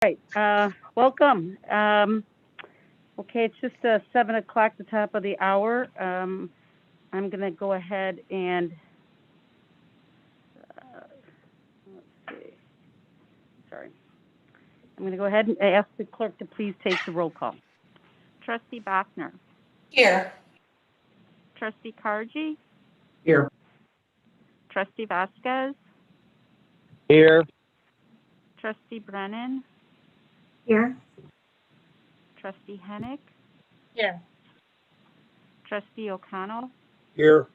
Right, welcome. Okay, it's just 7 o'clock, the top of the hour. I'm going to go ahead and, let's see, sorry. I'm going to go ahead and ask the clerk to please take the roll call. Trustee Bachner. Here. Trustee Kargi. Here. Trustee Vasquez. Here. Trustee Brennan. Here. Trustee Hennick. Here. Trustee O'Connell. Here.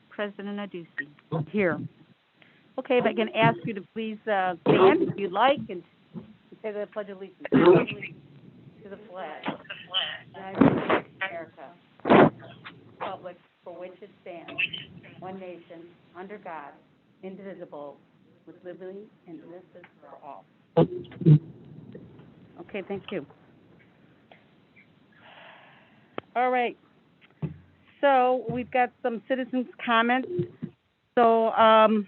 President Aducey. Here. Okay, if I can ask you to please stand if you'd like and say the Pledge of Allegiance to the flag. United States of America, republic for which it stands, one nation, under God, indivisible, with liberty and justice for all. Okay, thank you. All right. So we've got some citizens' comments. So I'll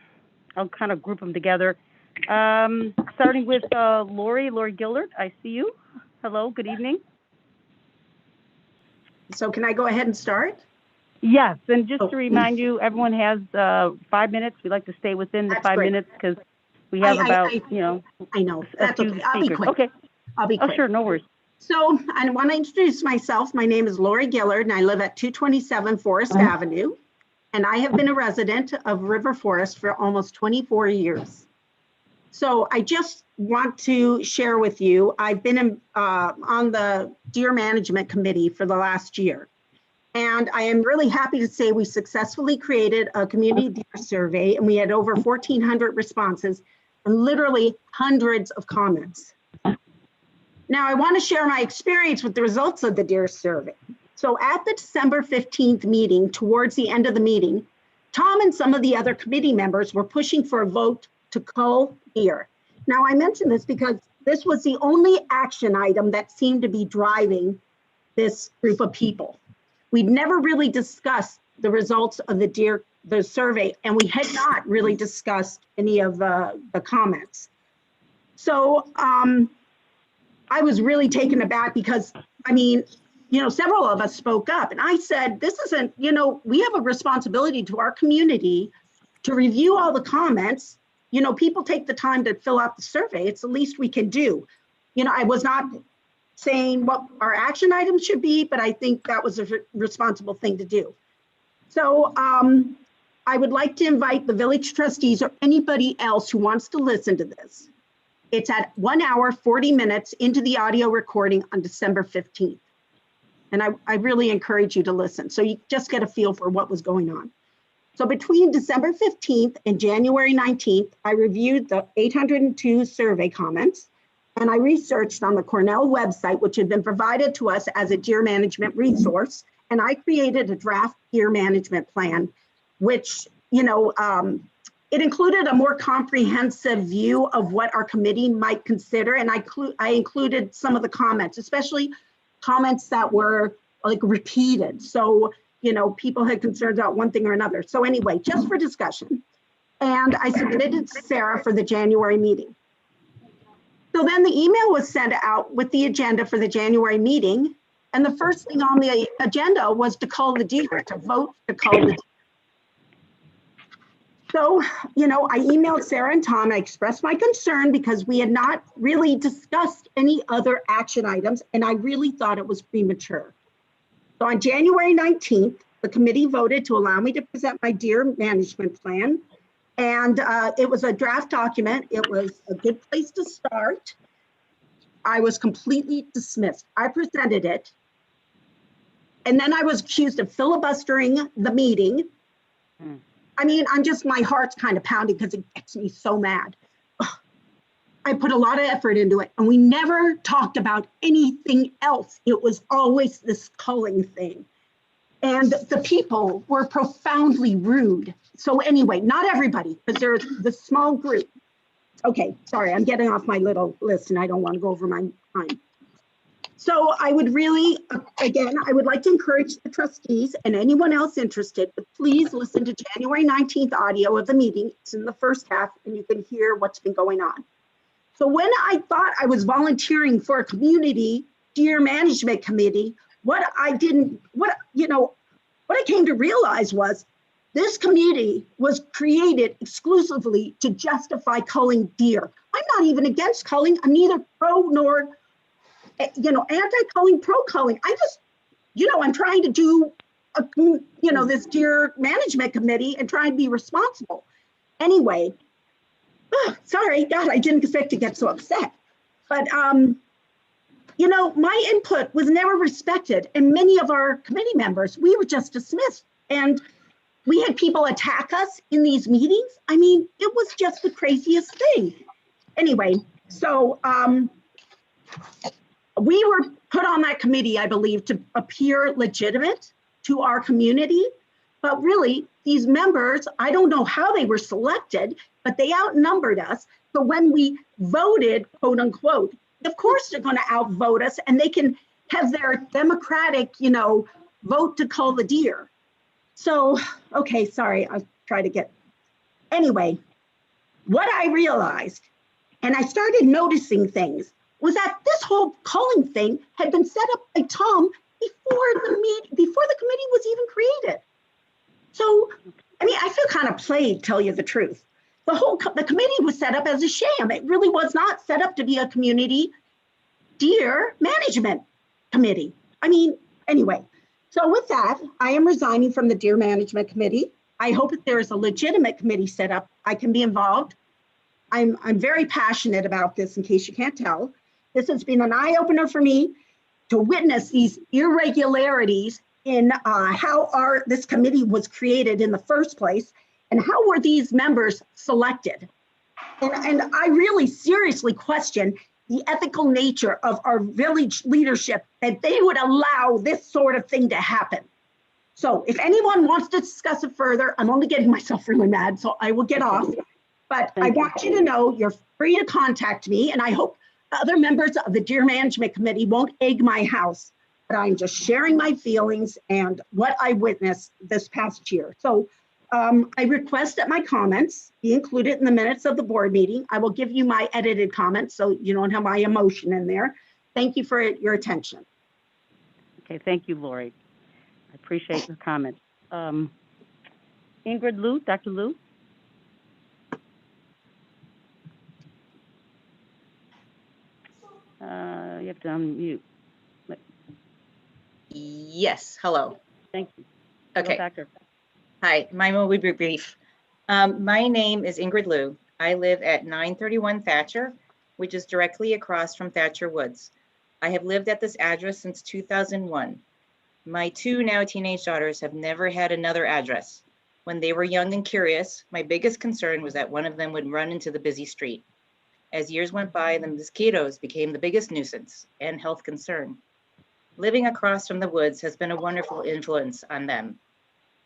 kind of group them together. Starting with Lori Gillard. I see you. Hello, good evening. So can I go ahead and start? Yes, and just to remind you, everyone has 5 minutes. We like to stay within the That's 5 great. minutes because we have about, I know. a That's few okay. I'll be speakers. quick. Okay. I'll be Oh, quick. sure, no worries. So I want to introduce myself. My name is Lori Gillard, and I live at 227 Forest Avenue. And I have been a resident of River Forest for almost 24 years. So I just want to share with you, I've been on the Deer Management Committee for the last year. And I am really happy to say we successfully created a community deer survey, and we had over 1,400 responses and literally hundreds of comments. Now, I want to share my experience with the results of the deer survey. So at the December 15th meeting, towards the end of the meeting, Tom and some of the other committee members were pushing for a vote to cull deer. Now, I mention this because this was the only action item that seemed to be driving this group of people. We'd never really discussed the results of the survey, and we had not really discussed any of the comments. So I was really taken aback because, I mean, several of us spoke up, and I said, this isn't, we have a responsibility to our community to review all the comments. People take the time to fill out the survey. It's the least we can do. I was not saying what our action items should be, but I think that was a responsible thing to do. So I would like to invite the village trustees or anybody else who wants to listen to this. It's at 1 hour, 40 minutes into the audio recording on December 15th. And I really encourage you to listen. So you just get a feel for what was going on. So between December 15th and January 19th, I reviewed the 802 survey comments, and I researched on the Cornell website, which had been provided to us as a deer management resource. And I created a draft deer management plan, which, it included a more comprehensive view of what our committee might consider. And I included some of the comments, especially comments that were like repeated. So, people had concerns about one thing or another. So anyway, just for discussion. And I submitted it to Sarah for the January meeting. So then the email was sent out with the agenda for the January meeting. And the first thing on the agenda was to cull the deer, to vote to cull the deer. So, I emailed Sarah and Tom. I expressed my concern because we had not really discussed any other action items, and I really thought it was premature. So on January 19th, the committee voted to allow me to present my deer management plan. And it was a draft document. It was a good place to start. I was completely dismissed. I presented it. And then I was accused of filibustering the meeting. I mean, my heart's kind of pounding because it gets me so mad. I put a lot of effort into it, and we never talked about anything else. It was always this culling thing. And the people were profoundly rude. So anyway, not everybody, because there's the small group. Okay, sorry, I'm getting off my little list and I don't want to go over my time. So I would really, again, I would like to encourage the trustees and anyone else interested, but please listen to January 19th audio of the meeting. It's in the first half and you can hear what's been going on. So when I thought I was volunteering for a community deer management committee, what I came to realize was this committee was created exclusively to justify culling deer. I'm not even against culling. I'm neither pro nor, anti-culling, pro-culling. I just, I'm trying to do, this deer management committee and try and be responsible. Anyway, sorry, God, I didn't expect to get so upset. But, my input was never respected. And many of our committee members, we were just dismissed. And we had people attack us in these meetings. I mean, it was just the craziest thing. Anyway, so we were put on that committee, I believe, to appear legitimate to our community. But really, these members, I don't know how they were selected, but they outnumbered us. So when we voted, quote unquote, of course they're going to outvote us and they can have their democratic, vote to cull the deer. So, okay, sorry, I'll try to get, anyway, what I realized, and I started noticing things, was that this whole culling thing had been set up by Tom before the committee was even created. So, I mean, I feel kind of played, tell you the truth. The committee was set up as a sham. It really was not set up to be a community deer management committee. I mean, anyway, so with that, I am resigning from the deer management committee. I hope that there is a legitimate committee set up. I can be involved. I'm very passionate about this, in case you can't tell. This has been an eye-opener for me to witness these irregularities in how this committee was created in the first place, and how were these members selected? And I really seriously question the ethical nature of our village leadership, that they would allow this sort of thing to happen. So if anyone wants to discuss it further, I'm only getting myself really mad, so I will get off. But I want you to know you're free to contact me, and I hope other members of the Deer Management Committee won't egg my house, but I'm just sharing my feelings and what I witnessed this past year. So I request that my comments be included in the minutes of the board meeting. I will give you my edited comments so you don't have my emotion in there. Thank you for your attention. Okay, thank you, Lori. I appreciate your comments. Ingrid Liu, Dr. Liu? You have to unmute. Yes, hello. Thank you. Okay. Hello, Doctor. Hi, mine will be brief. My name is Ingrid Liu. I live at 931 Thatcher, which is directly across from Thatcher Woods. I have lived at this address since 2001. My two now teenage daughters have never had another address. When they were young and curious, my biggest concern was that one of them would run into the busy street. As years went by, the mosquitoes became the biggest nuisance and health concern. Living across from the woods has been a wonderful influence on them,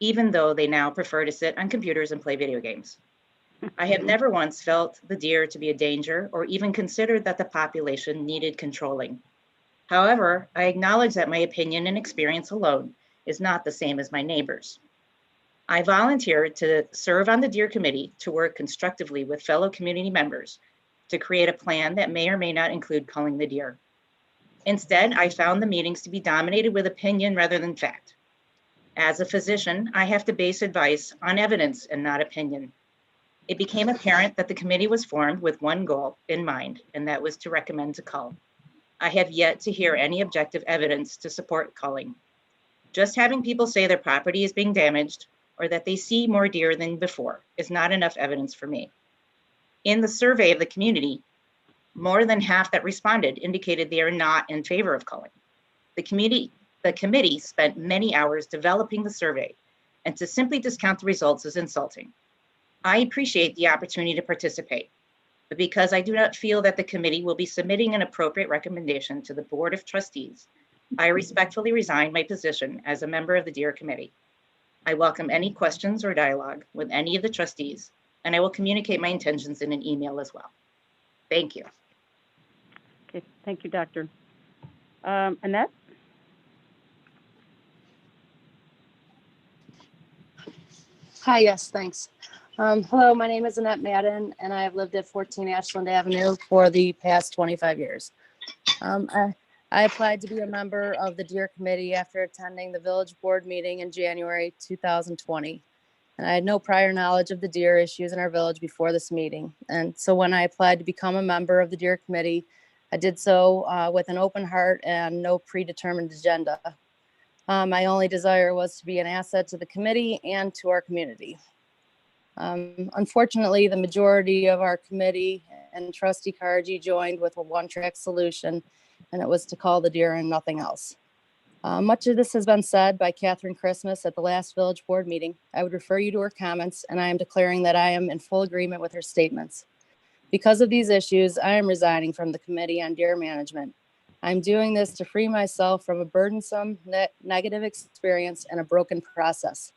even though they now prefer to sit on computers and play video games. I have never once felt the deer to be a danger or even considered that the population needed controlling. However, I acknowledge that my opinion and experience alone is not the same as my neighbors. I volunteered to serve on the Deer Committee to work constructively with fellow community members to create a plan that may or may not include culling the deer. Instead, I found the meetings to be dominated with opinion rather than fact. As a physician, I have to base advice on evidence and not opinion. It became apparent that the committee was formed with one goal in mind, and that was to recommend to cull. I have yet to hear any objective evidence to support culling. Just having people say their property is being damaged or that they see more deer than before is not enough evidence for me. In the survey of the community, more than half that responded indicated they are not in favor of culling. The committee spent many hours developing the survey, and to simply discount the results is insulting. I appreciate the opportunity to participate, but because I do not feel that the committee will be submitting an appropriate recommendation to the Board of Trustees, I respectfully resign my position as a member of the Deer Committee. I welcome any questions or dialogue with any of the trustees, and I will communicate my intentions in an email as well. Thank you. Okay, thank you, Doctor. Annette? Hi, yes, thanks. Hello, my name is Annette Madden, and I have lived at 14 Ashland Avenue for the past 25 years. I applied to be a member of the Deer Committee after attending the Village Board meeting in January 2020. And I had no prior knowledge of the deer issues in our village before this meeting. And so when I applied to become a member of the Deer Committee, I did so with an open heart and no predetermined agenda. My only desire was to be an asset to the committee and to our community. Unfortunately, the majority of our committee and Trustee Cargi joined with a one-track solution, and it was to call the deer and nothing else. Much of this has been said by Catherine Christmas at the last village board meeting. I would refer you to her comments, and I am declaring that I am in full agreement with her statements. Because of these issues, I am resigning from the Committee on Deer Management. I'm doing this to free myself from a burdensome negative experience and a broken process.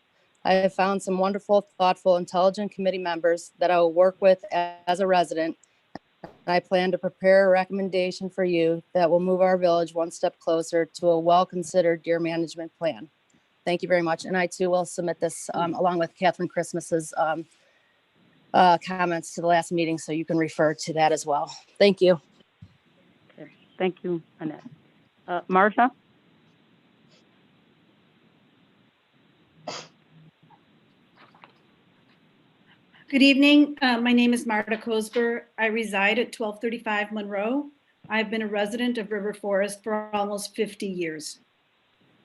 I have found some wonderful, thoughtful, intelligent committee members that I will work with as a resident. I plan to prepare a recommendation for you that will move our village one step closer to a well-considered deer management plan. Thank you very much. And I too will submit this along with Catherine Christmas's comments to the last meeting, so you can refer to that as well. Thank you. Okay. Thank you, Annette. Marcia? Good evening. My name is Marta Kosber. I reside at 1235 Monroe. I've been a resident of River Forest for almost 50 years.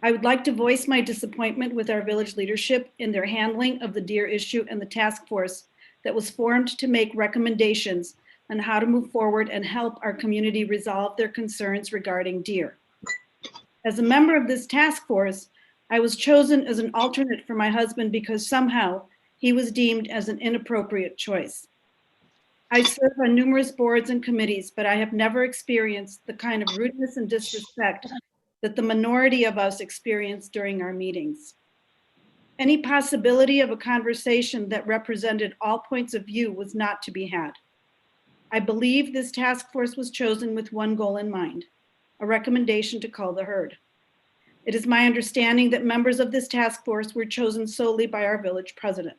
I would like to voice my disappointment with our village leadership in their handling of the deer issue and the task force that was formed to make recommendations on how to move forward and help our community resolve their concerns regarding deer. As a member of this task force, I was chosen as an alternate for my husband because somehow he was deemed as an inappropriate choice. I serve on numerous boards and committees, but I have never experienced the kind of rudeness and disrespect that the minority of us experience during our meetings. Any possibility of a conversation that represented all points of view was not to be had. I believe this task force was chosen with one goal in mind, a recommendation to cull the herd. It is my understanding that members of this task force were chosen solely by our village president.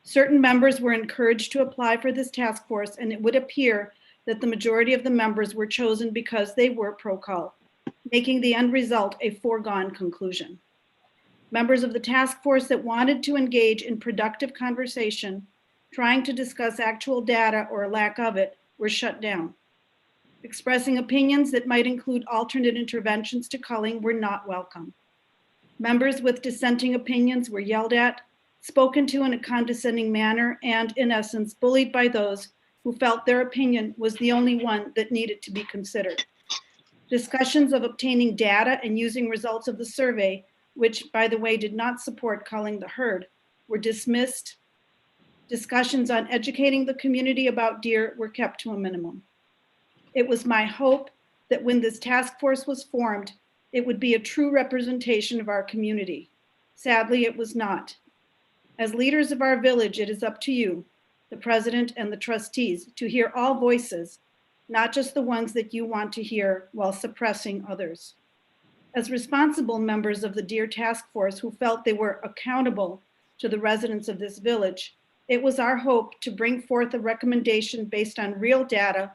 Certain members were encouraged to apply for this task force, and it would appear that the majority of the members were chosen because they were pro-cull, making the end result a foregone conclusion. Members of the task force that wanted to engage in productive conversation, trying to discuss actual data or lack of it, were shut down. Expressing opinions that might include alternate interventions to culling were not welcome. Members with dissenting opinions were yelled at, spoken to in a condescending manner, and in essence, bullied by those who felt their opinion was the only one that needed to be considered. Discussions of obtaining data and using results of the survey, which by the way did not support culling the herd, were dismissed. Discussions on educating the community about deer were kept to a minimum. It was my hope that when this task force was formed, it would be a true representation of our community. Sadly, it was not. As leaders of our village, it is up to you, the president and the trustees, to hear all voices, not just the ones that you want to hear while suppressing others. As responsible members of the Deer Task Force who felt they were accountable to the residents of this village, it was our hope to bring forth a recommendation based on real data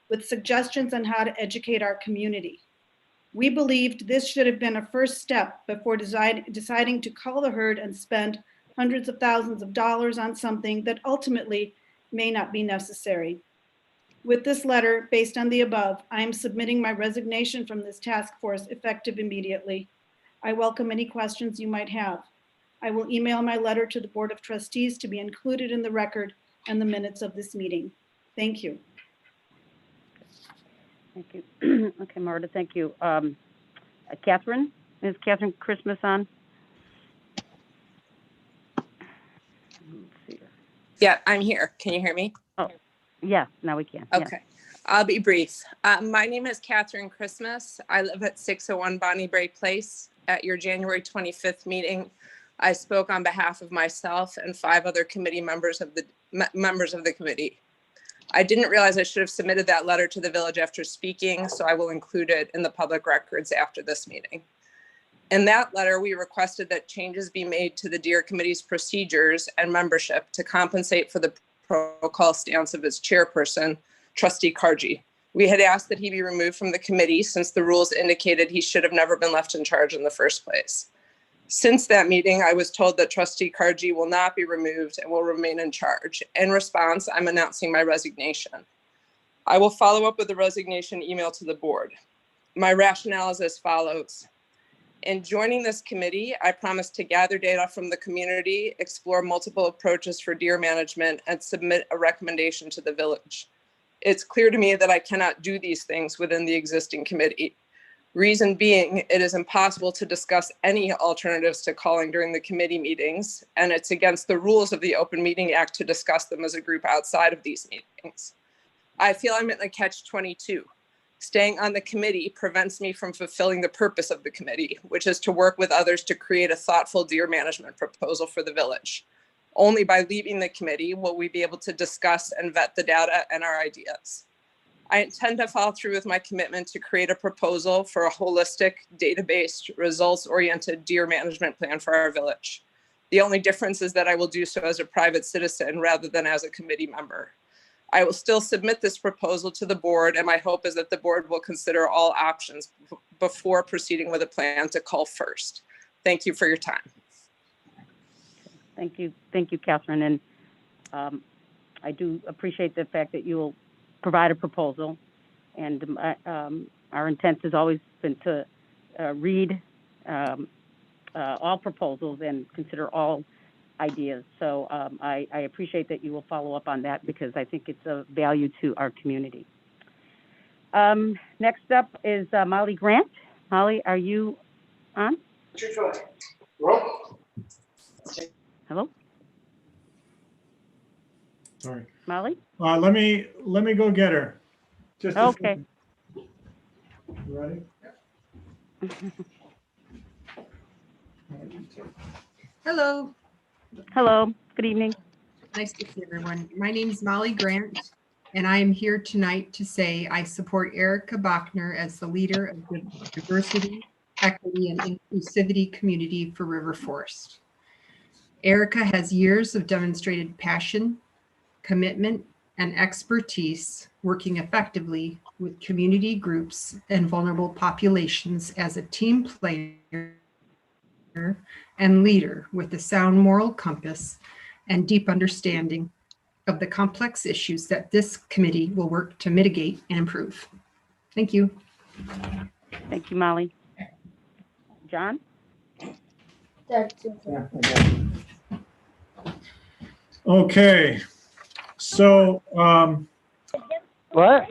with suggestions on how to educate our community. We believed this should have been a first step before deciding to cull the herd and spend hundreds of thousands of dollars on something that ultimately may not be necessary. With this letter, based on the above, I am submitting my resignation from this task force effective immediately. I welcome any questions you might have. I will email my letter to the Board of Trustees to be included in the record and the minutes of this meeting. Thank you. Thank you. Okay, Marta, thank you. Catherine? Is Catherine Christmas on? Let's see here. Yeah, I'm here. Can you hear me? Oh, yeah, now we can. Yeah. Okay, I'll be brief. My name is Catherine Christmas. I live at 601 Bonnie Bray Place. At your January 25th meeting, I spoke on behalf of myself and 5 other committee members of the committee. I didn't realize I should have submitted that letter to the village after speaking, so I will include it in the public records after this meeting. In that letter, we requested that changes be made to the Deer Committee's procedures and membership to compensate for the protocol stance of its chairperson, Trustee Karji. We had asked that he be removed from the committee since the rules indicated he should have never been left in charge in the first place. Since that meeting, I was told that Trustee Karji will not be removed and will remain in charge. In response, I'm announcing my resignation. I will follow up with a resignation email to the board. My rationale is as follows. In joining this committee, I promised to gather data from the community, explore multiple approaches for deer management, and submit a recommendation to the village. It's clear to me that I cannot do these things within the existing committee. Reason being, it is impossible to discuss any alternatives to calling during the committee meetings, and it's against the rules of the Open Meeting Act to discuss them as a group outside of these meetings. I feel I'm in a catch-22. Staying on the committee prevents me from fulfilling the purpose of the committee, which is to work with others to create a thoughtful deer management proposal for the village. Only by leaving the committee will we be able to discuss and vet the data and our ideas. I intend to follow through with my commitment to create a proposal for a holistic, data-based, results-oriented deer management plan for our village. The only difference is that I will do so as a private citizen rather than as a committee member. I will still submit this proposal to the board, and my hope is that the board will consider all options before proceeding with a plan to call first. Thank you for your time. Thank you, Catherine. And I do appreciate the fact that you will provide a proposal. And our intent has always been to read all proposals and consider all ideas. So I appreciate that you will follow up on that because I think it's of value to our community. Next up is Molly Grant. Molly, are you on? Hello? Sorry. Molly? Let me go get her. Just a Okay. second. You ready? Hello, Hello. Good evening. nice to see everyone. My name is Molly Grant, and I am here tonight to say I support Erica Bachner as the leader of the Diversity, Equity, and Inclusivity Community for River Forest. Erica has years of demonstrated passion, commitment, and expertise working effectively with community groups and vulnerable populations as a team player and leader with a sound moral compass and deep understanding of the complex issues that this committee will work to mitigate and improve. Thank you. Thank you, Molly. John? Okay. So, What?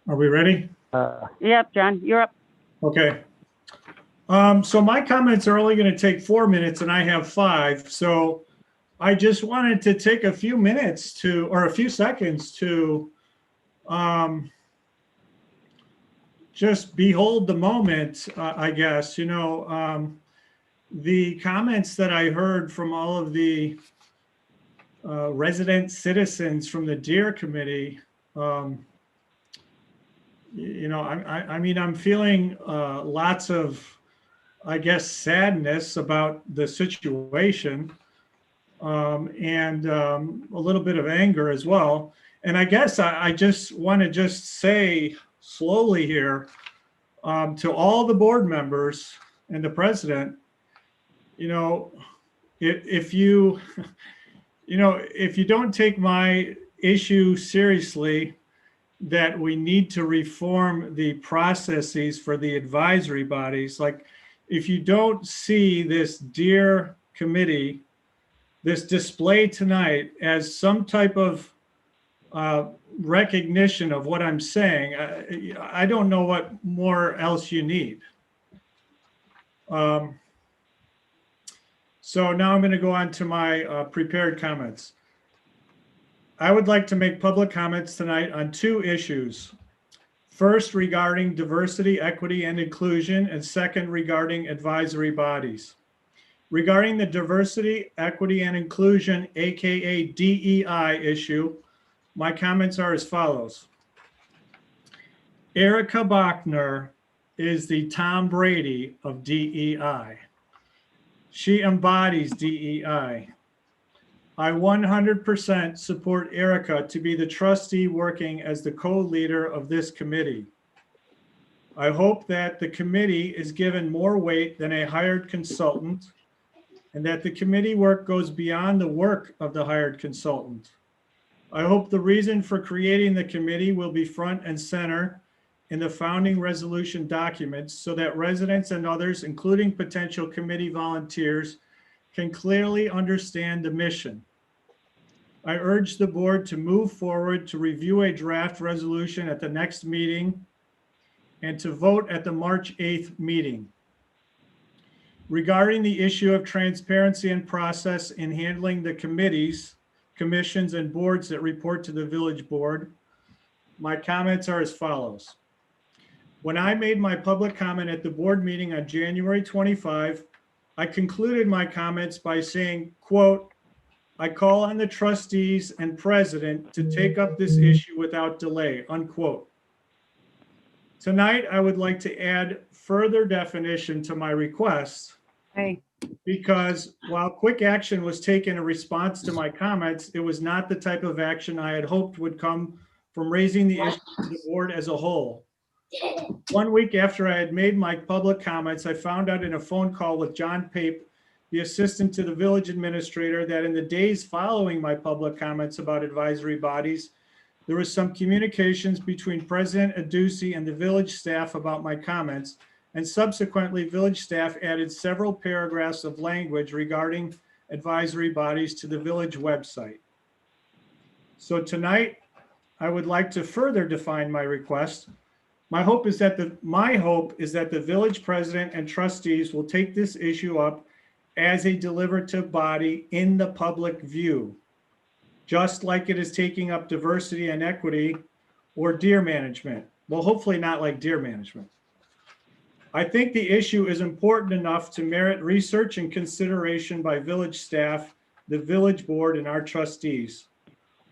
are we ready? Yep, John, you're up. Okay. So my comments are only going to take 4 minutes and I have 5. So I just wanted to take a few minutes to, or a few seconds to just behold the moment, I guess. You know, the comments that I heard from all of the resident citizens from the Deer Committee, you know, I mean, I'm feeling lots of, I guess, sadness about the situation and a little bit of anger as well. And I guess I just want to just say slowly here to all the board members and the president, you know, if you, you know, if you don't take my issue seriously, that we need to reform the processes for the advisory bodies. Like, if you don't see this Deer Committee, this display tonight as some type of recognition of what I'm saying, I don't know what more else you need. So now I'm going to go on to my prepared comments. I would like to make public comments tonight on 2 issues. First, regarding diversity, equity, and inclusion, and second, regarding advisory bodies. Regarding the diversity, equity, and inclusion, aka DEI issue, my comments are as follows. Erica Bachner is the Tom Brady of DEI. She embodies DEI. I 100% support Erica to be the trustee working as the co-leader of this committee. I hope that the committee is given more weight than a hired consultant and that the committee work goes beyond the work of the hired consultant. I hope the reason for creating the committee will be front and center in the founding resolution documents so that residents and others, including potential committee volunteers, can clearly understand the mission. I urge the board to move forward to review a draft resolution at the next meeting and to vote at the March 8th meeting. Regarding the issue of transparency and process in handling the committees, commissions, and boards that report to the village board, my comments are as follows. When I made my public comment at the board meeting on January 25, I concluded my comments by saying, quote, I call on the trustees and president to take up this issue without delay, unquote. Tonight, I would like to add further definition to my request because while quick action was taken in response to my comments, it was not the type of action I had hoped would come from raising the issue to the board as a whole. 1 week after I had made my public comments, I found out in a phone call with John Pape, the assistant to the village administrator, that in the days following my public comments about advisory bodies, there was some communications between President Aducey and the village staff about my comments, and subsequently village staff added several paragraphs of language regarding advisory bodies to the village website. So tonight, I would like to further define my request. My hope is that the village president and trustees will take this issue up as a deliberative body in the public view, just like it is taking up diversity and equity or deer management. Well, hopefully not like deer management. I think the issue is important enough to merit research and consideration by village staff, the village board, and our trustees.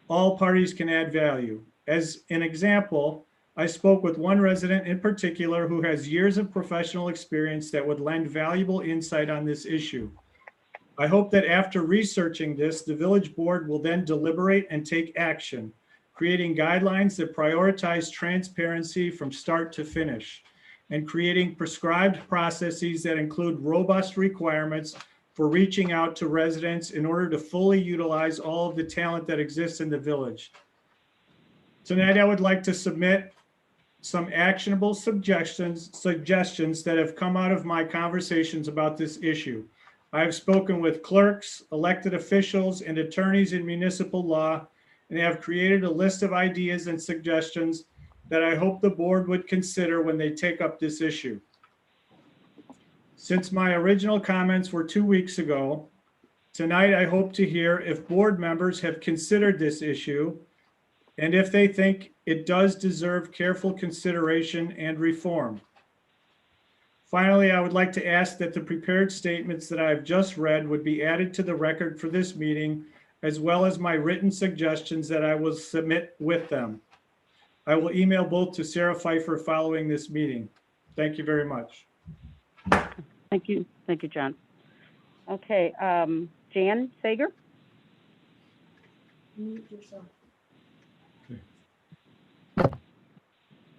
All parties can add value. As an example, I spoke with one resident in particular who has years of professional experience that would lend valuable insight on this issue. I hope that after researching this, the village board will then deliberate and take action, creating guidelines that prioritize transparency from start to finish, and creating prescribed processes that include robust requirements for reaching out to residents in order to fully utilize all of the talent that exists in the village. Tonight, I would like to submit some actionable suggestions that have come out of my conversations about this issue. I have spoken with clerks, elected officials, and attorneys in municipal law, and have created a list of ideas and suggestions that I hope the board would consider when they take up this issue. Since my original comments were 2 weeks ago, tonight I hope to hear if board members have considered this issue and if they think it does deserve careful consideration and reform. Finally, I would like to ask that the prepared statements that I have just read would be added to the record for this meeting, as well as my written suggestions that I will submit with them. I will email both to Sarah Pfeiffer following this meeting. Thank you very much. Thank you, John. Okay, Jan Sager?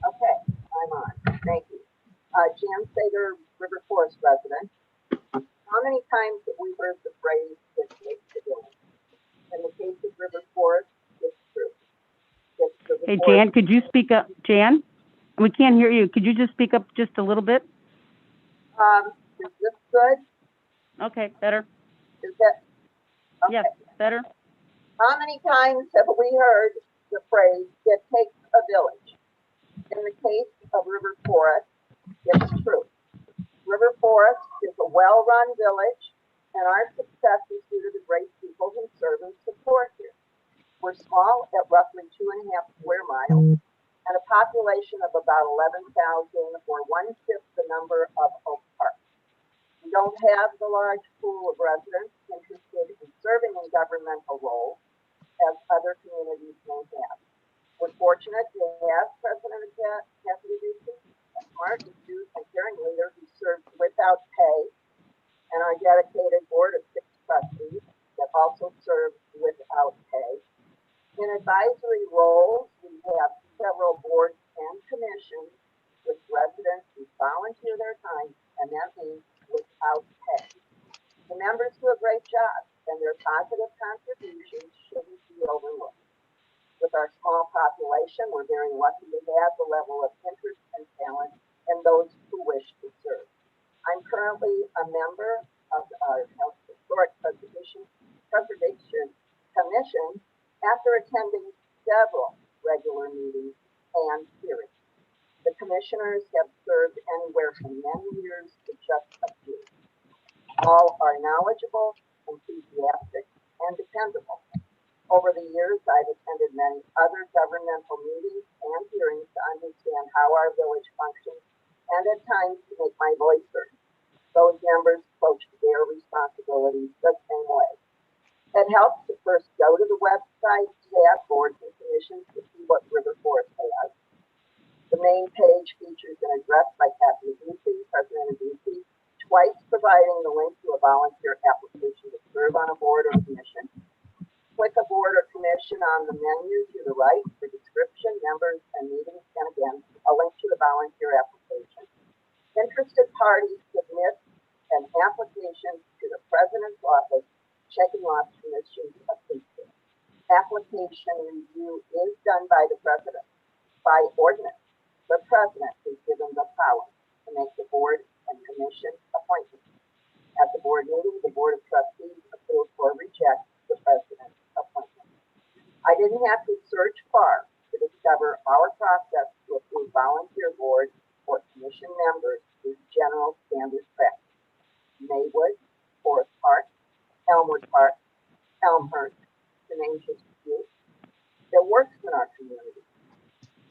Okay, I'm on. Thank you. Jan Sager, River Forest resident. How many times have we heard the phrase, "it takes a village"? In the case of River Forest, it's true. Hey, Jan, could you speak up? Jan, we can't hear you. Could you just speak up just a little bit? Is this good? Okay, better. Is that? Okay. Yes, better. How many times have we heard the phrase, "it takes a village"? In the case of River Forest, it's true. River Forest is a well-run village, and our success is due to the great people who serve and support here. We're small at roughly 2.5 square miles and a population of about 11,000, or 1/5 the number of Oak Park. We don't have the large pool of residents interested in serving in governmental roles as other communities may have. We're fortunate to have President Cassidy Ducey, a smart, astute, and volunteer their time, and that means without pay. The members do a great job, and their positive contributions shouldn't be overlooked. With our small population, we're very lucky to have the level of interest and talent in those who wish to serve. I'm currently a member of our Historic Preservation Commission after attending several regular meetings and hearings. The commissioners have served anywhere from many years to just a few. All are knowledgeable, enthusiastic, and dependable. Over the years, I've attended many other governmental meetings and hearings to understand how our village functions and at times to make my voice heard. Those members approach their responsibilities the same way. It helps to first go to the website, tab, boards, and commissions to see what River Forest has. The main page features an address by Kathy Ducey, President of Ducey, twice providing the link to a volunteer application to serve on a board or commission. Click a board or commission on the menu to the right for description, members, and meetings, and again, a link to the volunteer application. Interested parties submit an application to the President's office, checking off permissions of interest. Application review is done by the President. By ordinance, the President is given the power to make the board and commission appointments. At the board meeting, the Board of Trustees approves or rejects the President's appointment. I didn't have to search far to discover our process to approve volunteer board or commission members is general standard practice. Maywood, Forest Park, Elmwood Park, Elmhurst, to name just a few. That works in our community.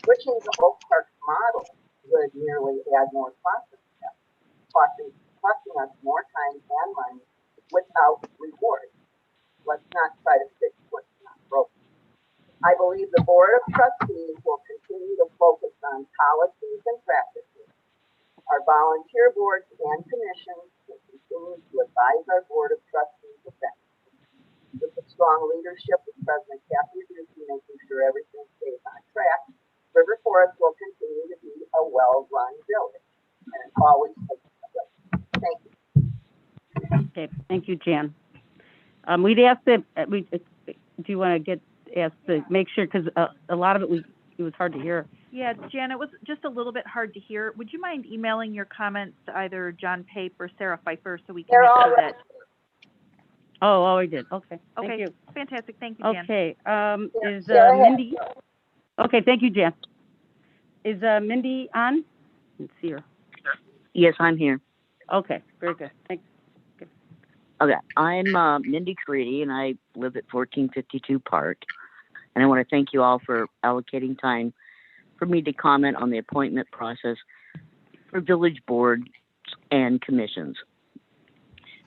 Switching to Oak Park model would merely add more process steps, costing us more time and money without reward. Let's not try to fix what's not broken. I believe the Board of Trustees will continue to focus on policies and practices. Our volunteer boards and commissions will continue to advise our Board of Trustees effectively. With the strong leadership of President Kathy Ducey making sure everything stays on track, River Forest will continue to be a well-run village, and it always takes a place. Thank you. Okay, thank you, Jan. We'd ask that, do you want to ask to make sure, because a lot of it was hard to hear. Yeah, Jan, it was just a little bit hard to hear. Would you mind emailing your comments to either John Pape or Sarah Pfeiffer so we can make sure that? Oh, I did. Okay, thank Okay, you. fantastic. Thank you, Jan. Okay, is Sarah, Mindy? Okay, thank you, Jan. Is Mindy on? Let's see her. Yes, I'm here. Okay, very good. Thanks. Okay, I'm Mindy Creedy, and I live at 1452 Park. And I want to thank you all for allocating time for me to comment on the appointment process for village boards and commissions.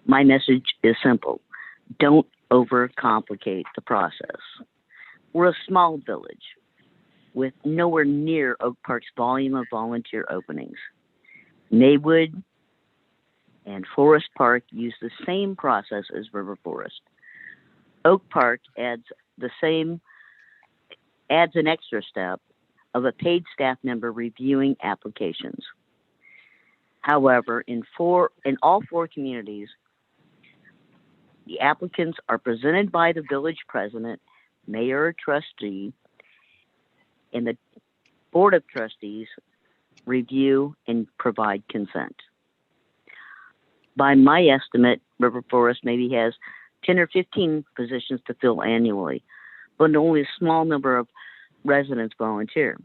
My message is simple. Don't overcomplicate the process. We're a small village with nowhere near Oak Park's volume of volunteer openings. Maywood and Forest Park use the same process as River Forest. Oak Park adds an extra step of a paid staff member reviewing applications. However, in all four communities, the applicants are presented by the village president, mayor, or trustee, and the Board of Trustees review and provide consent. By my estimate, River Forest maybe has 10 or 15 positions to fill annually, but only a small number of residents volunteer.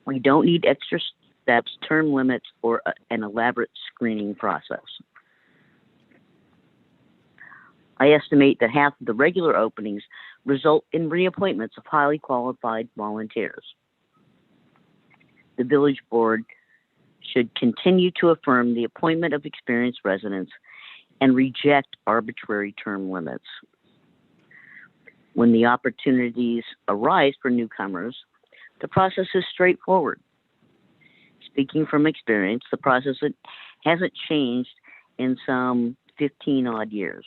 We don't need extra steps, term limits, or an elaborate screening process. I estimate that half of the regular openings result in reappointments of highly qualified volunteers. The village board should continue to affirm the appointment of experienced residents and reject arbitrary term limits. When the opportunities arise for newcomers, the process is straightforward. Speaking from experience, the process hasn't changed in some 15 odd years.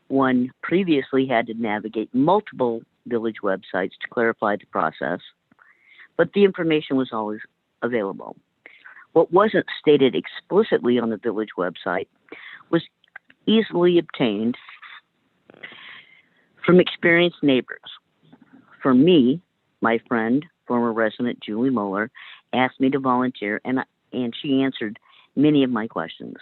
One previously had to navigate multiple village websites to clarify the process. but the information was always available. What wasn't stated explicitly on the village website was easily obtained from experienced neighbors. For me, my friend, former resident Julie Moeller, asked me to volunteer, and she answered many of my questions.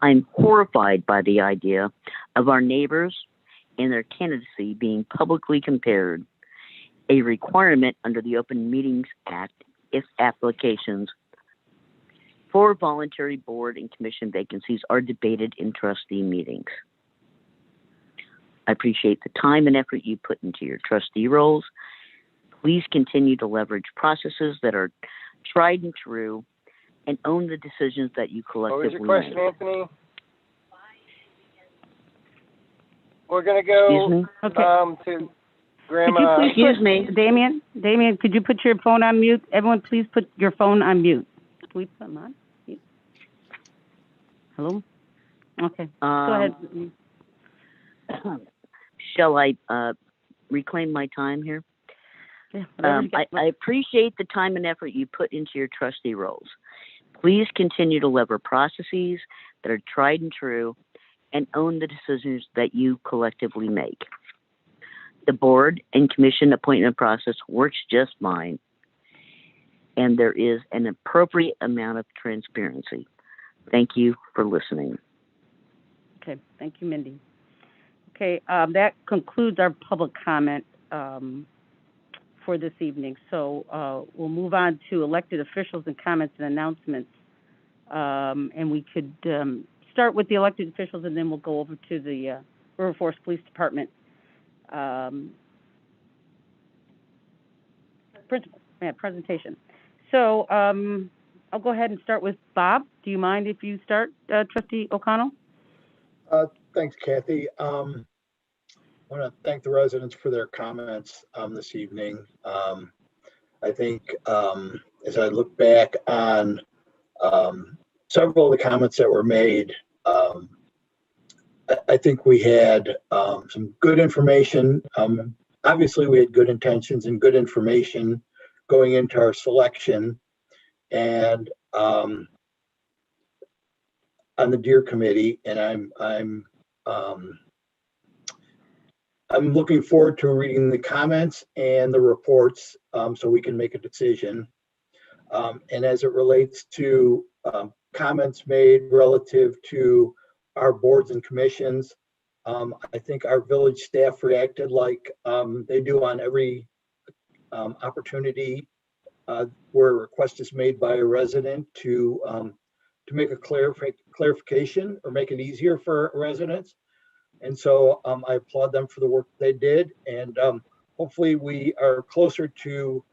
I'm horrified by the idea of our neighbors and their candidacy being publicly compared, a requirement under the Open Meetings Act if applications for voluntary board and commission vacancies are debated in trustee meetings. I appreciate the time and effort you put into your trustee roles. Please continue to leverage processes that are tried and true and own the decisions that you collectively What was your question, make. Anthony? We're going to go to Grandma. Excuse me, Damien, could you put your phone on mute? Everyone, please put your phone on mute. Can we put them on mute? Hello? Okay, go ahead. Shall I reclaim my time here? Yeah, I appreciate the time and effort you put into your trustee roles. Please continue to leverage processes that are tried and true and own the decisions that you collectively make. The board and commission appointment process works just fine, and there is an appropriate amount of transparency. Thank you for listening. Okay, thank you, Mindy. Okay, that concludes our public comment for this evening. So we'll move on to elected officials and comments and announcements. And we could start with the elected officials, and then we'll go over to the River Forest Police Department presentation. So I'll go ahead and start with Bob. Do you mind if you start, Trustee O'Connell? Thanks, Kathy. I want to thank the residents for their comments this evening. I think as I look back on several of the comments that were made, I think we had some good information. Obviously, we had good intentions and good information going into our selection. And on the Deer Committee, and I'm looking forward to reading the comments and the reports so we can make a decision. And as it relates to comments made relative to our boards and commissions, I think our village staff reacted like they do on every opportunity where a request is made by a resident to make a clarification or make it easier for residents. And so I applaud them for the work they did. And hopefully we are closer to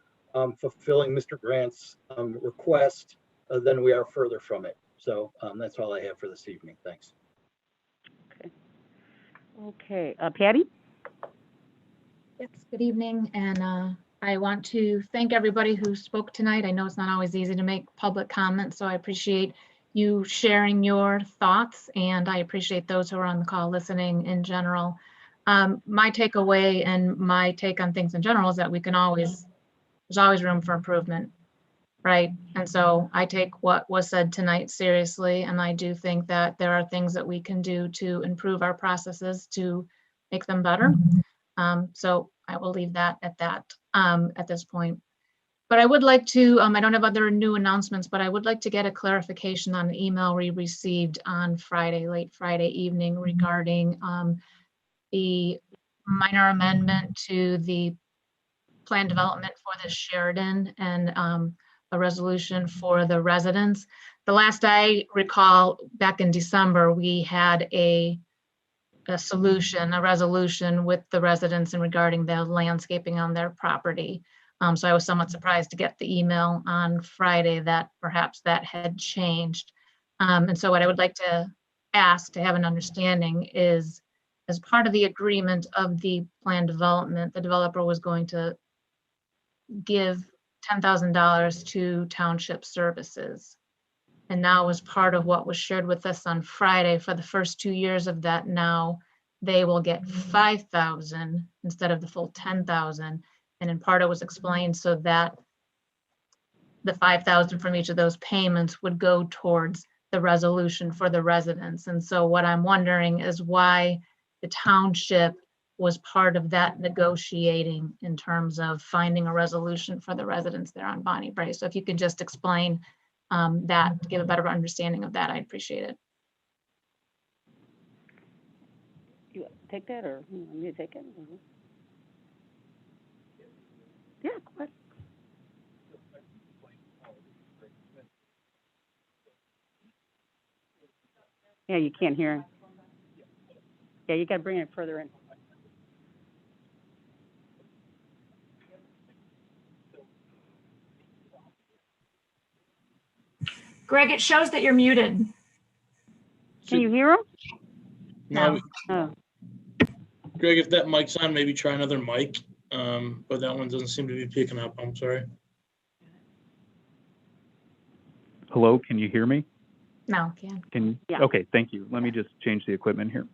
fulfilling Mr. Grant's request than we are further from it. So that's all I have for this evening. Thanks. Okay, Patty? Yes, good evening. And I want to thank everybody who spoke tonight. I know it's not always easy to make public comments, so I appreciate you sharing your thoughts, and I appreciate those who are on the call listening in general. My takeaway and my take on things in general is that there's always room for improvement, right? And so I take what was said tonight seriously, and I do think that there are things that we can do to improve our processes to make them better. So I will leave that at this point. But I would like to, I don't have other new announcements, but I would like to get a clarification on an email we received on Friday, late Friday evening, regarding the minor amendment to the plan development for the Sheridan and a resolution for the residents. The last I recall, back in December, we had a resolution with the residents and regarding the landscaping on their property. So I was somewhat surprised to get the email on Friday that perhaps that had changed. And so what I would like to ask to have an understanding is, as part of the agreement of the plan development, the developer was going to give $10,000 to township services. And now, as part of what was shared with us on Friday, for the first 2 years of that, now they will get $5,000 instead of the full $10,000. And in part it was explained so that the 5,000 from each of those payments would go towards the resolution for the residents. And so what I'm wondering is why the township was part of that negotiating in terms of finding a resolution for the residents there on Bonnie Brae. So if you could just explain that, to give a better understanding of that, I'd appreciate it. You take that, or you want me to take it? Yeah, go ahead. Yeah, you can't hear him. Yeah, you gotta bring it further in. Greg, it shows that you're muted. Can you hear him? No. Oh. Greg, if that mic's on, maybe try another mic. But that one doesn't seem to be picking up. I'm sorry. Hello, can you hear me? No, can. Yeah. Okay, thank you. Let me just change the equipment here.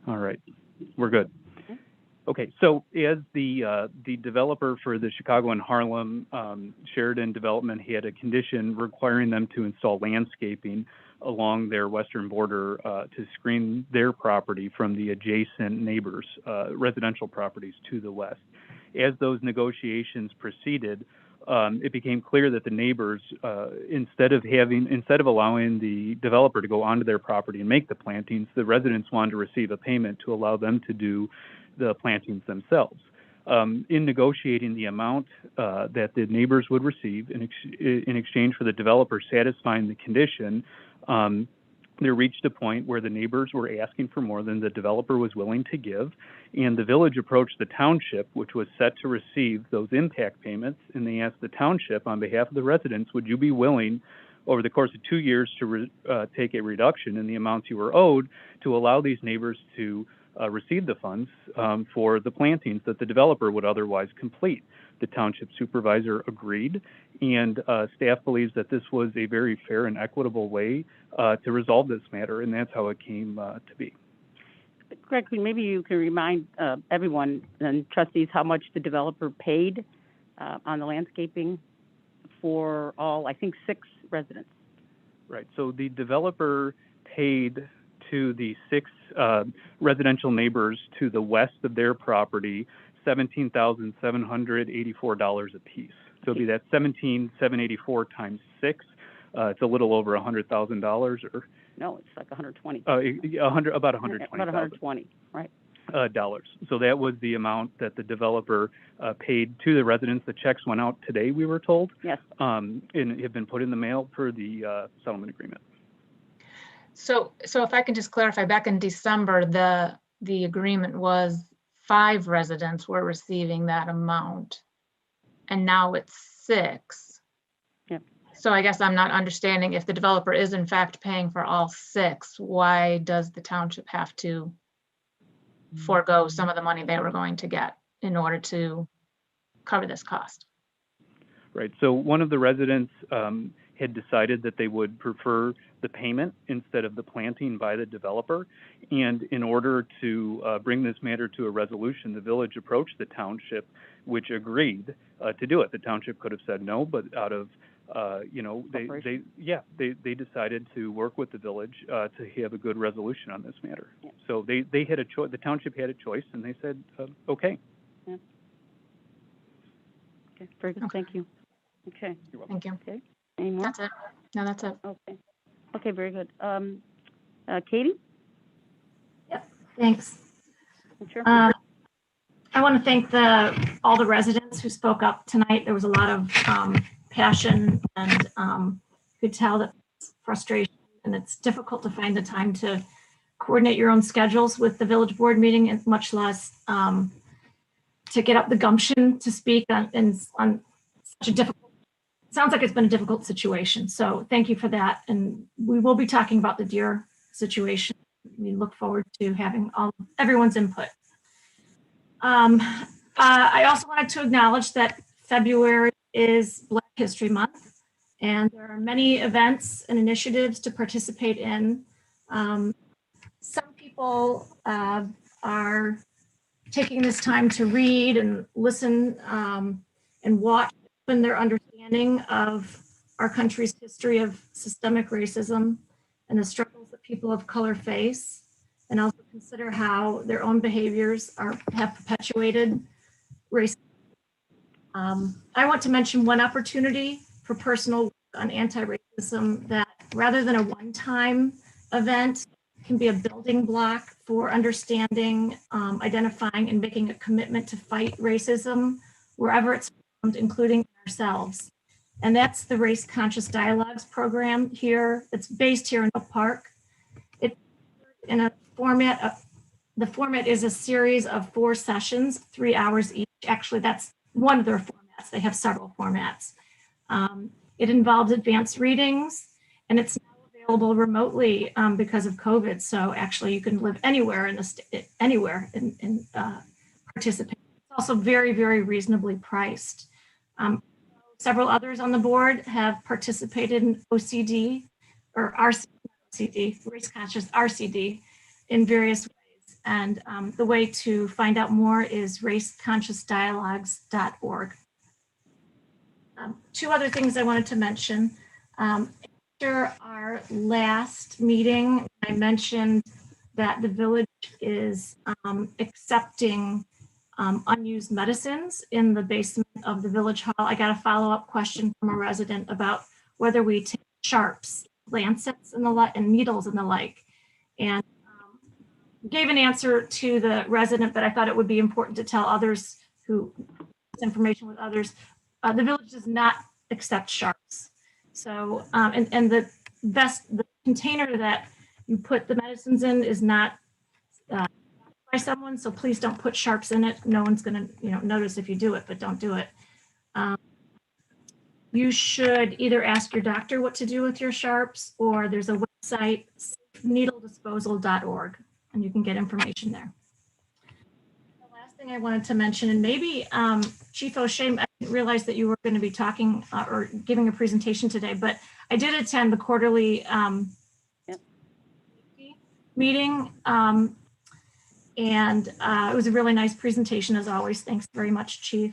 All right, we're good. Okay, so as the developer for the Chicago and Harlem Sheridan development had a condition requiring them to install landscaping along their western border to screen their property from the adjacent neighbors, residential properties to the west. As those negotiations proceeded, it became clear that the neighbors, instead of allowing the developer to go onto their property and make the plantings, the residents wanted to receive a payment to allow them to do the plantings themselves. In negotiating the amount that the neighbors would receive in exchange for the developer satisfying the condition, they reached a point where the neighbors were asking for more than the developer was willing to give, and the village approached the township, which was set to receive those impact payments, and they asked the township on behalf of the residents, would you be willing over the course of 2 years to take a reduction in the amounts you were owed to allow these neighbors to receive the funds for the plantings that the developer would otherwise complete. The township supervisor agreed, and staff believes that this was a very fair and equitable way to resolve this matter, and that's how it came to be. Greg, maybe you can remind everyone and trustees how much the developer paid on the landscaping for all, I think, 6 residents. Right, so the developer paid to the 6 residential neighbors to the west of their property $17,784 a piece. So it'd be that $17,784 times 6. It's a little over $100,000, or no, it's like 120. About 120. About 120, right? Dollars. So that was the amount that the developer paid to the residents. The checks went out today, we were told. Yes. And have been put in the mail per the settlement agreement. So if I can just clarify, back in December, the agreement was 5 residents were receiving that amount, and now it's 6. Yep. So I guess I'm not understanding, if the developer is in fact paying for all 6, why does the township have to forego some of the money they were going to get in order to cover this cost? Right. So one of the residents had decided that they would prefer the payment instead of the planting by the developer. And in order to bring this matter to a resolution, the village approached the township, which agreed to do it. The township could have said no, but out of they decided to work with the village to have a good resolution on this matter. Yeah. So they had a choice. The township had a choice, and they said okay. Yeah. Okay. Very good. Okay. Thank you. Okay. You're welcome. Thank you. Okay. Any more? That's it. No, that's it. Okay. Okay. Very good. Katie? Thanks. Sure. I want to thank all the residents who spoke up tonight. There was a lot of passion, and could tell that frustration, and it's difficult to find the time to coordinate your own schedules with the village board meeting, and much less to get up the gumption to speak on such a difficult, sounds like it's been a difficult situation. So thank you for that. And we will be talking about the deer situation. We look forward to having everyone's input. I also wanted to acknowledge that February is Black History Month, And there are many events and initiatives to participate in. Some people are taking this time to read and listen and watch in their understanding of our country's history of systemic racism and the struggles that people of color face, and also consider how their own behaviors have perpetuated racism. I want to mention one opportunity for personal work on anti-racism that, rather than a one-time event, can be a building block for understanding, identifying, and making a commitment to fight racism wherever it's found, including ourselves. And that's the Race Conscious Dialogues program here. It's based here in Oak Park. It's in a format, the format is a series of 4 sessions, 3 hours each. Actually, that's one of their formats. They have several formats. It involves advanced readings, and it's now available remotely because of COVID. So actually, you can live anywhere in the anywhere and participate. It's also very, very reasonably priced. Several others on the board have participated in OCD or RCD, Race Conscious RCD, in various ways. And the way to find out more is raceconsciousdialogues.org. 2 other things I wanted to mention. After our last meeting, I mentioned that the village is accepting unused medicines in the basement of the village hall. I got a follow-up question from a resident about whether we take sharps, lancets, and needles and the like. And gave an answer to the resident, but I thought it would be important to tell others who this information with others. The village does not accept sharps. So, and the container that you put the medicines in is not by someone, so please don't put sharps in it. No one's gonna, notice if you do it, but don't do it. You should either ask your doctor what to do with your sharps, or there's a website, needledisposal.org, and you can get information there. The last thing I wanted to mention, and maybe Chief O'Shea, I didn't realize that you were going to be talking or giving a presentation today, but I did attend the quarterly meeting, and it was a really nice presentation as always. Thanks very much, Chief.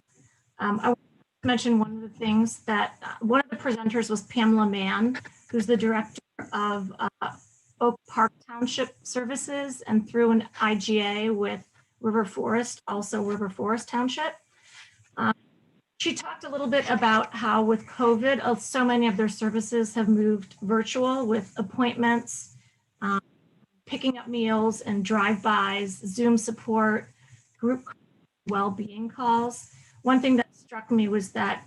I want to mention one of the things that one of the presenters was Pamela Mann, who's the director of Oak Park Township Services, and through an IGA with River Forest, also River Forest Township. She talked a little bit about how with COVID, so many of their services have moved virtual with appointments, picking up meals and drive-bys, Zoom support, group well-being calls. One thing that struck me was that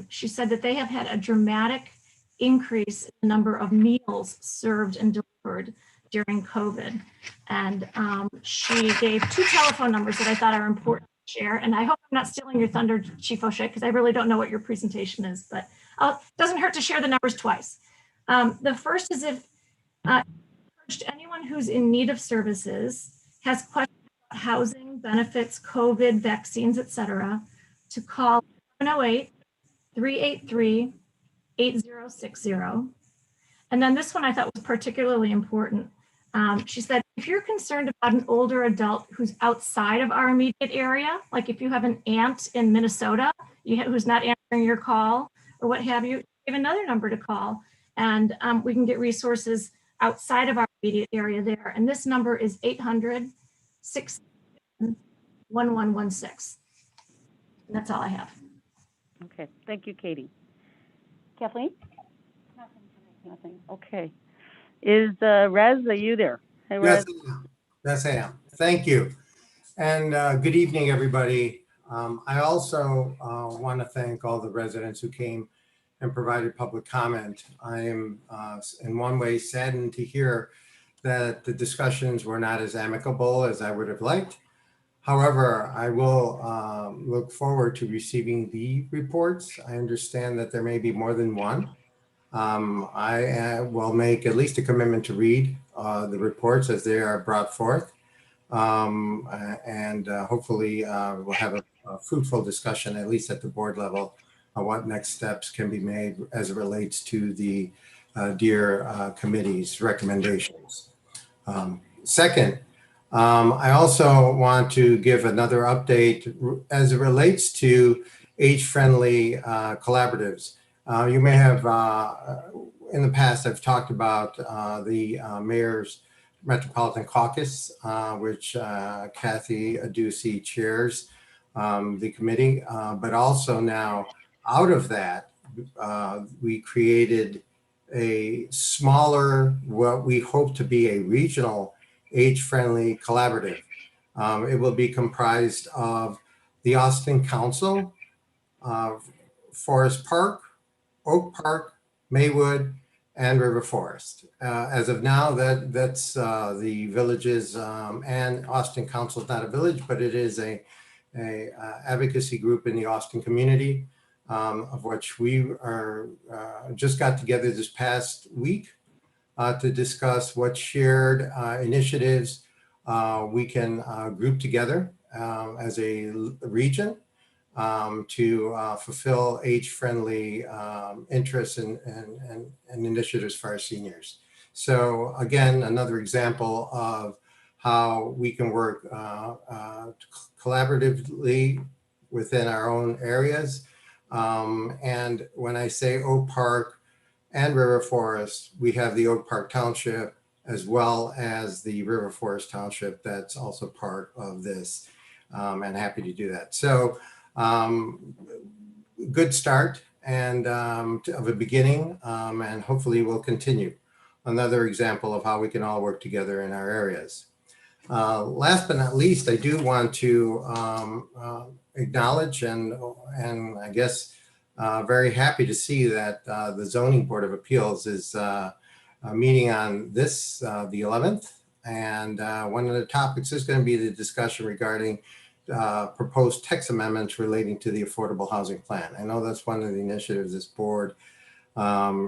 she said that they have had a dramatic increase in the number of meals served and delivered during COVID. And she gave 2 telephone numbers that I thought are important to share. And I hope I'm not stealing your thunder, Chief O'Shea, because I really don't know what your presentation is, but it doesn't hurt to share the numbers twice. The first is if anyone who's in need of services, has questions about housing, benefits, COVID, vaccines, etc., to call 708-383-8060. And then this one I thought was particularly important. She said, if you're concerned about an older adult who's outside of our immediate area, like if you have an aunt in Minnesota who's not answering your call or what have you, give another number to call, and we can get resources outside of our immediate area there. And this number is 800-611-1116. And that's all I have. Okay, thank you, Katie. Kathleen? Nothing. Okay. Is Rez, are you there? Hey, Rez. Yes, I am. Thank you. And good evening, everybody. I also want to thank all the residents who came and provided public comment. I am in one way saddened to hear that the discussions were not as amicable as I would have liked. However, I will look forward to receiving the reports. I understand that there may be more than one. I will make at least a commitment to read the reports as they are brought forth. And hopefully we'll have a fruitful discussion, at least at the board level, what next steps can be made as it relates to the DEER committee's recommendations. Second, I also want to give another update as it relates to age-friendly collaboratives. You may have, in the past, I've talked about the Mayor's Metropolitan Caucus, which Kathy Aducey chairs the committee, but also now out of that, we created a smaller, what we hope to be a regional age-friendly collaborative. It will be comprised of the Austin Council, Forest Park, Oak Park, Maywood, and River Forest. As of now, that's the villages, and Austin Council is not a village, but it is a advocacy group in the Austin community, of which we are just got together this past week to discuss what shared initiatives we can group together as a region to fulfill age-friendly interests and initiatives for our seniors. So again, another example of how we can work collaboratively within our own areas. And when I say Oak Park and River Forest, we have the Oak Park Township as well as the River Forest Township that's also part of this, and happy to do that. So good start and of a beginning, and hopefully we'll continue. Another example of how we can all work together in our areas. Last but not least, I do want to acknowledge and I guess very happy to see that the Zoning Board of Appeals is meeting on this, the 11th. And one of the topics is going to be the discussion regarding proposed text amendments relating to the Affordable Housing Plan. I know that's one of the initiatives this board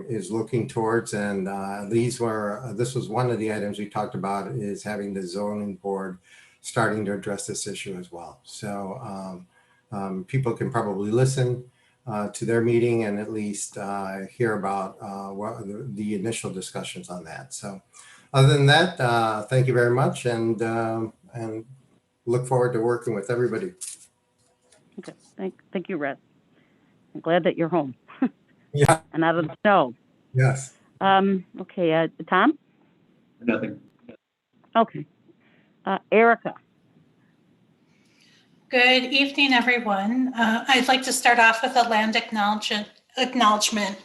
is looking towards, and this was one of the items we talked about, is having the zoning board starting to address this issue as well. So people can probably listen to their meeting and at least hear about what the initial discussions on that. So other than that, thank you very much, and look forward to working with everybody. Okay, thank you, Russ. I'm glad that you're home. Yeah. And out of the snow. Yes. Okay, Tom? Nothing. Okay. Erica. Good evening, everyone. I'd like to start off with a land acknowledgement.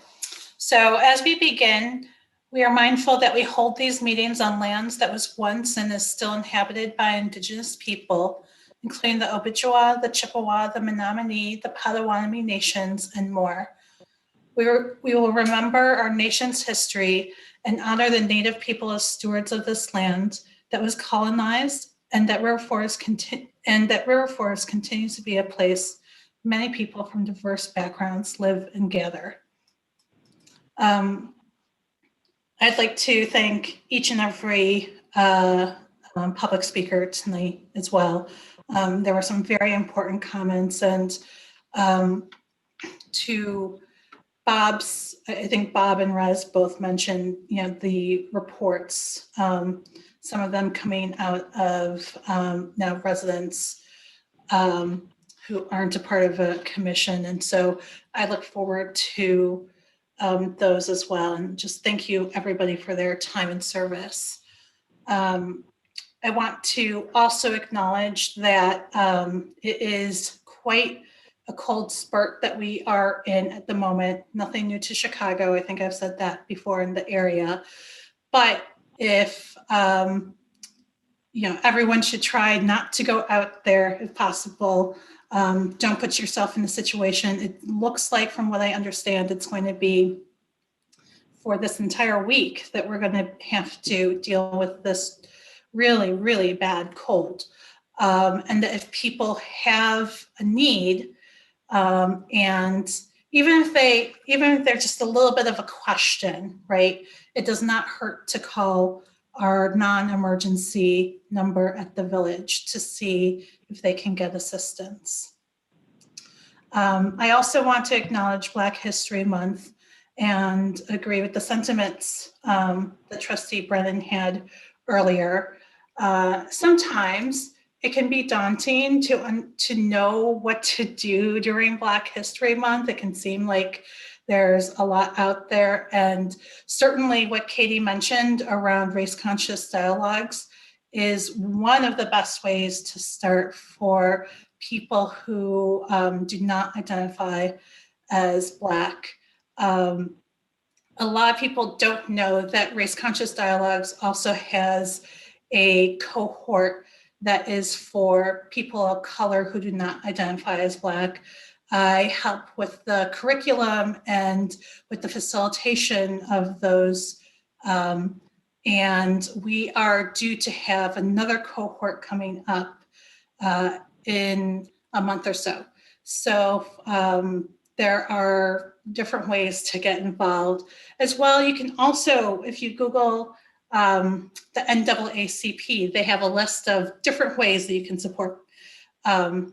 So as we begin, we are mindful that we hold these meetings on lands that was once and is still inhabited by Indigenous people, including the Ojibwa, the Chippewa, the Menominee, the Potawatomi nations, and more. We will remember our nation's history and honor the Native people as stewards of this land that was colonized, and that River Forest continues to be a place many people from diverse backgrounds live and gather. I'd like to thank each and every public speaker tonight as well. There were some very important comments, and to Bob's, I think Bob and Rez both mentioned, the reports, some of them coming out of now residents who aren't a part of a commission. And so I look forward to those as well. And just thank you everybody for their time and service. I want to also acknowledge that it is quite a cold spurt that we are in at the moment. Nothing new to Chicago. I think I've said that before in the area. But if, everyone should try not to go out there if possible. Don't put yourself in a situation. It looks like, from what I understand, it's going to be for this entire week that we're going to have to deal with this really, really bad cold. And that if people have a need, and even if they're just a little bit of a question, right? It does not hurt to call our non-emergency number at the village to see if they can get assistance. I also want to acknowledge Black History Month and agree with the sentiments that Trustee Brennan had earlier. Sometimes it can be daunting to know what to do during Black History Month. It can seem like there's a lot out there, and certainly what Katie mentioned around race-conscious dialogues is one of the best ways to start for people who do not identify as Black. A lot of people don't know that race-conscious dialogues also has a cohort that is for people of color who do not identify as Black. I help with the curriculum and with the facilitation of those. And we are due to have another cohort coming up in a month or so. So there are different ways to get involved. As well, you can also, if you Google the NAACP, they have a list of different ways that you can support the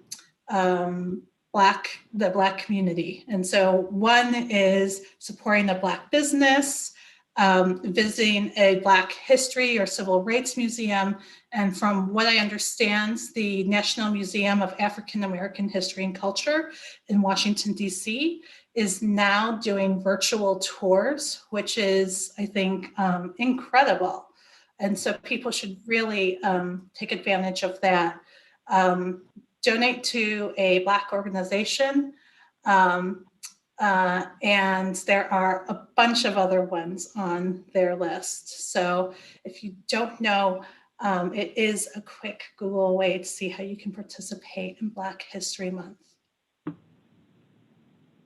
Black community. And so one is supporting a Black business, visiting a Black history or civil rights museum. And from what I understand, the National Museum of African American History and Culture in Washington, D.C. is now doing virtual tours, which is, I think, incredible. And so people should really take advantage of that. Donate to a Black organization. And there are a bunch of other ones on their list. So if you don't know, it is a quick Google way to see how you can participate in Black History Month. I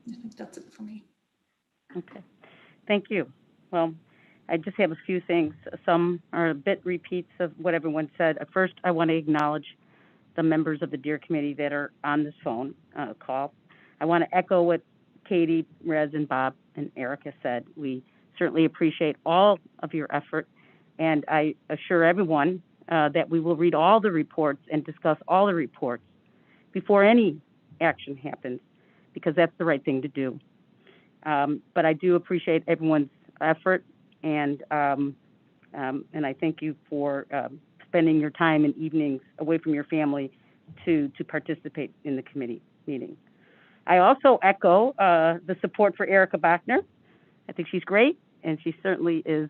think that's it for me. Okay, thank you. Well, I just have a few things. Some are a bit repeats of what everyone said. First, I want to acknowledge the members of the DEER committee that are on this phone call. I want to echo what Katie, Rez, and Bob and Erica said. We certainly appreciate all of your effort, and I assure everyone that we will read all the reports and discuss all the reports before any action happens, because that's the right thing to do. But I do appreciate everyone's effort, and I thank you for spending your time and evenings away from your family to participate in the committee meeting. I also echo the support for Erica Bachner. I think she's great, and she certainly is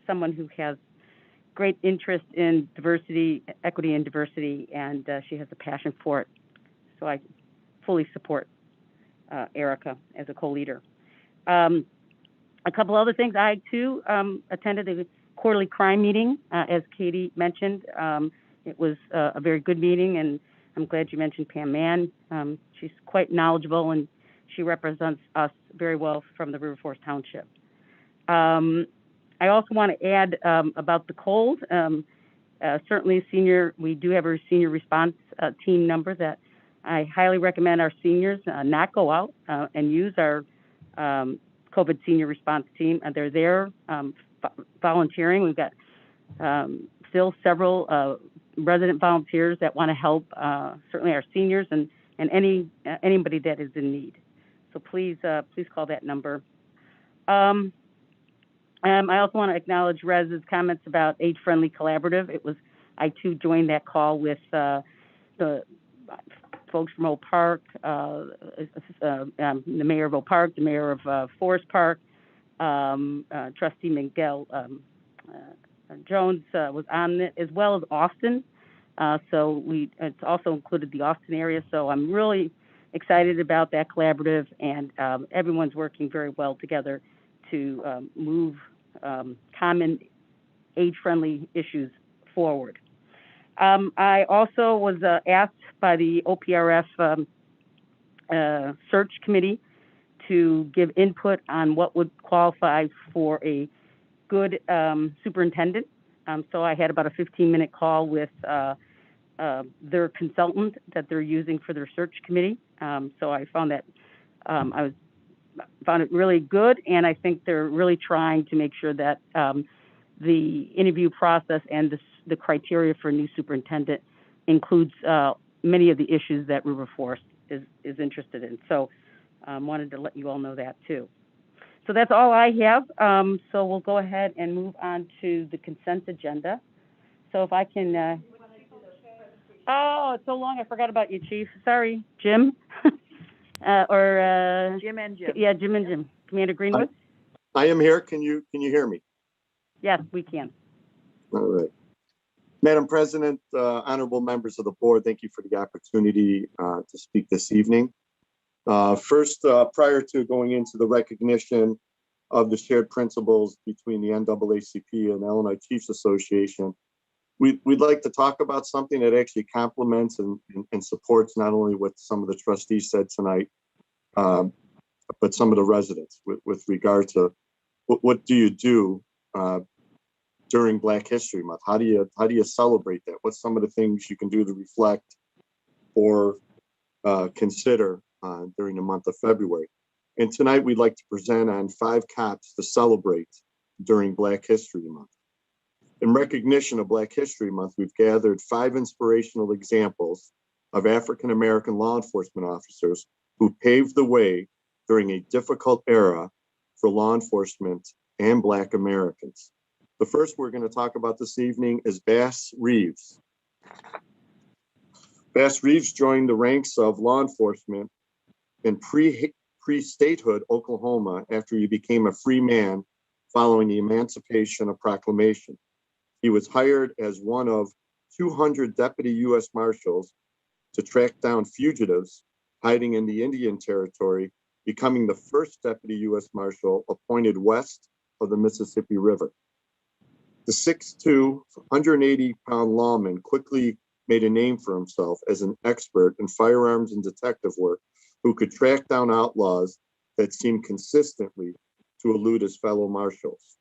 someone who has great interest in diversity, equity and diversity, and she has a passion for it. So I fully support Erica as a co-leader. A couple other things. I too attended the quarterly crime meeting, as Katie mentioned. It was a very good meeting, and I'm glad you mentioned Pam Mann. She's quite knowledgeable, and she represents us very well from the River Forest Township. I also want to add about the cold. Certainly, we do have a senior response team number that I highly recommend our seniors not go out and use our COVID senior response team. They're there volunteering. We've got still several resident volunteers that want to help, certainly our seniors and anybody that is in need. So please call that number. I also want to acknowledge Rez's comments about Age-Friendly Collaborative. I too joined that call with the folks from Oak Park, the mayor of Oak Park, the mayor of Forest Park, Trustee Miguel Jones was on it, as well as Austin. So it's also included the Austin area. So I'm really excited about that collaborative, and everyone's working very well together to move common age-friendly issues forward. I also was asked by the OPRF search committee to give input on what would qualify for a good superintendent. So I had about a 15-minute call with their consultant that they're using for their search committee. So I found that found it really good, and I think they're really trying to make sure that the interview process and the criteria for a new superintendent includes many of the issues that River Forest is interested in. So wanted to let you all know that too. So that's all I have. So we'll go ahead and move on to the consent agenda. So if I can, oh, it's so long, I forgot about you, Chief. Sorry, Jim, Jim and Jim. Yeah, Jim and Jim. Commander Greenwood? I am here. Can you hear me? Yes, we can. All right. Madam President, honorable members of the board, thank you for the opportunity to speak this evening. First, prior to going into the recognition of the shared principles between the NAACP and Illinois Chiefs Association, we'd like to talk about something that actually complements and supports not only what some of the trustees said tonight, but some of the residents with regard to what do you do during Black History Month? How do you celebrate that? What's some of the things you can do to reflect or consider during the month of February? And tonight we'd like to present on 5 COPs to celebrate during Black History Month. In recognition of Black History Month, we've gathered 5 inspirational examples of African American law enforcement officers who paved the way during a difficult era for law enforcement and Black Americans. The first we're going to talk about this evening is Bass Reeves. Bass Reeves joined the ranks of law enforcement in pre-statehood Oklahoma after he became a free man following the Emancipation Proclamation. He was hired as one of 200 deputy U.S. Marshals to track down fugitives hiding in the Indian Territory, becoming the first deputy U.S. Marshal appointed west of the Mississippi River. The 6'2", 180-pound lawman quickly made a name for himself as an expert in firearms and detective work who could track down outlaws that seemed consistently to elude his fellow marshals.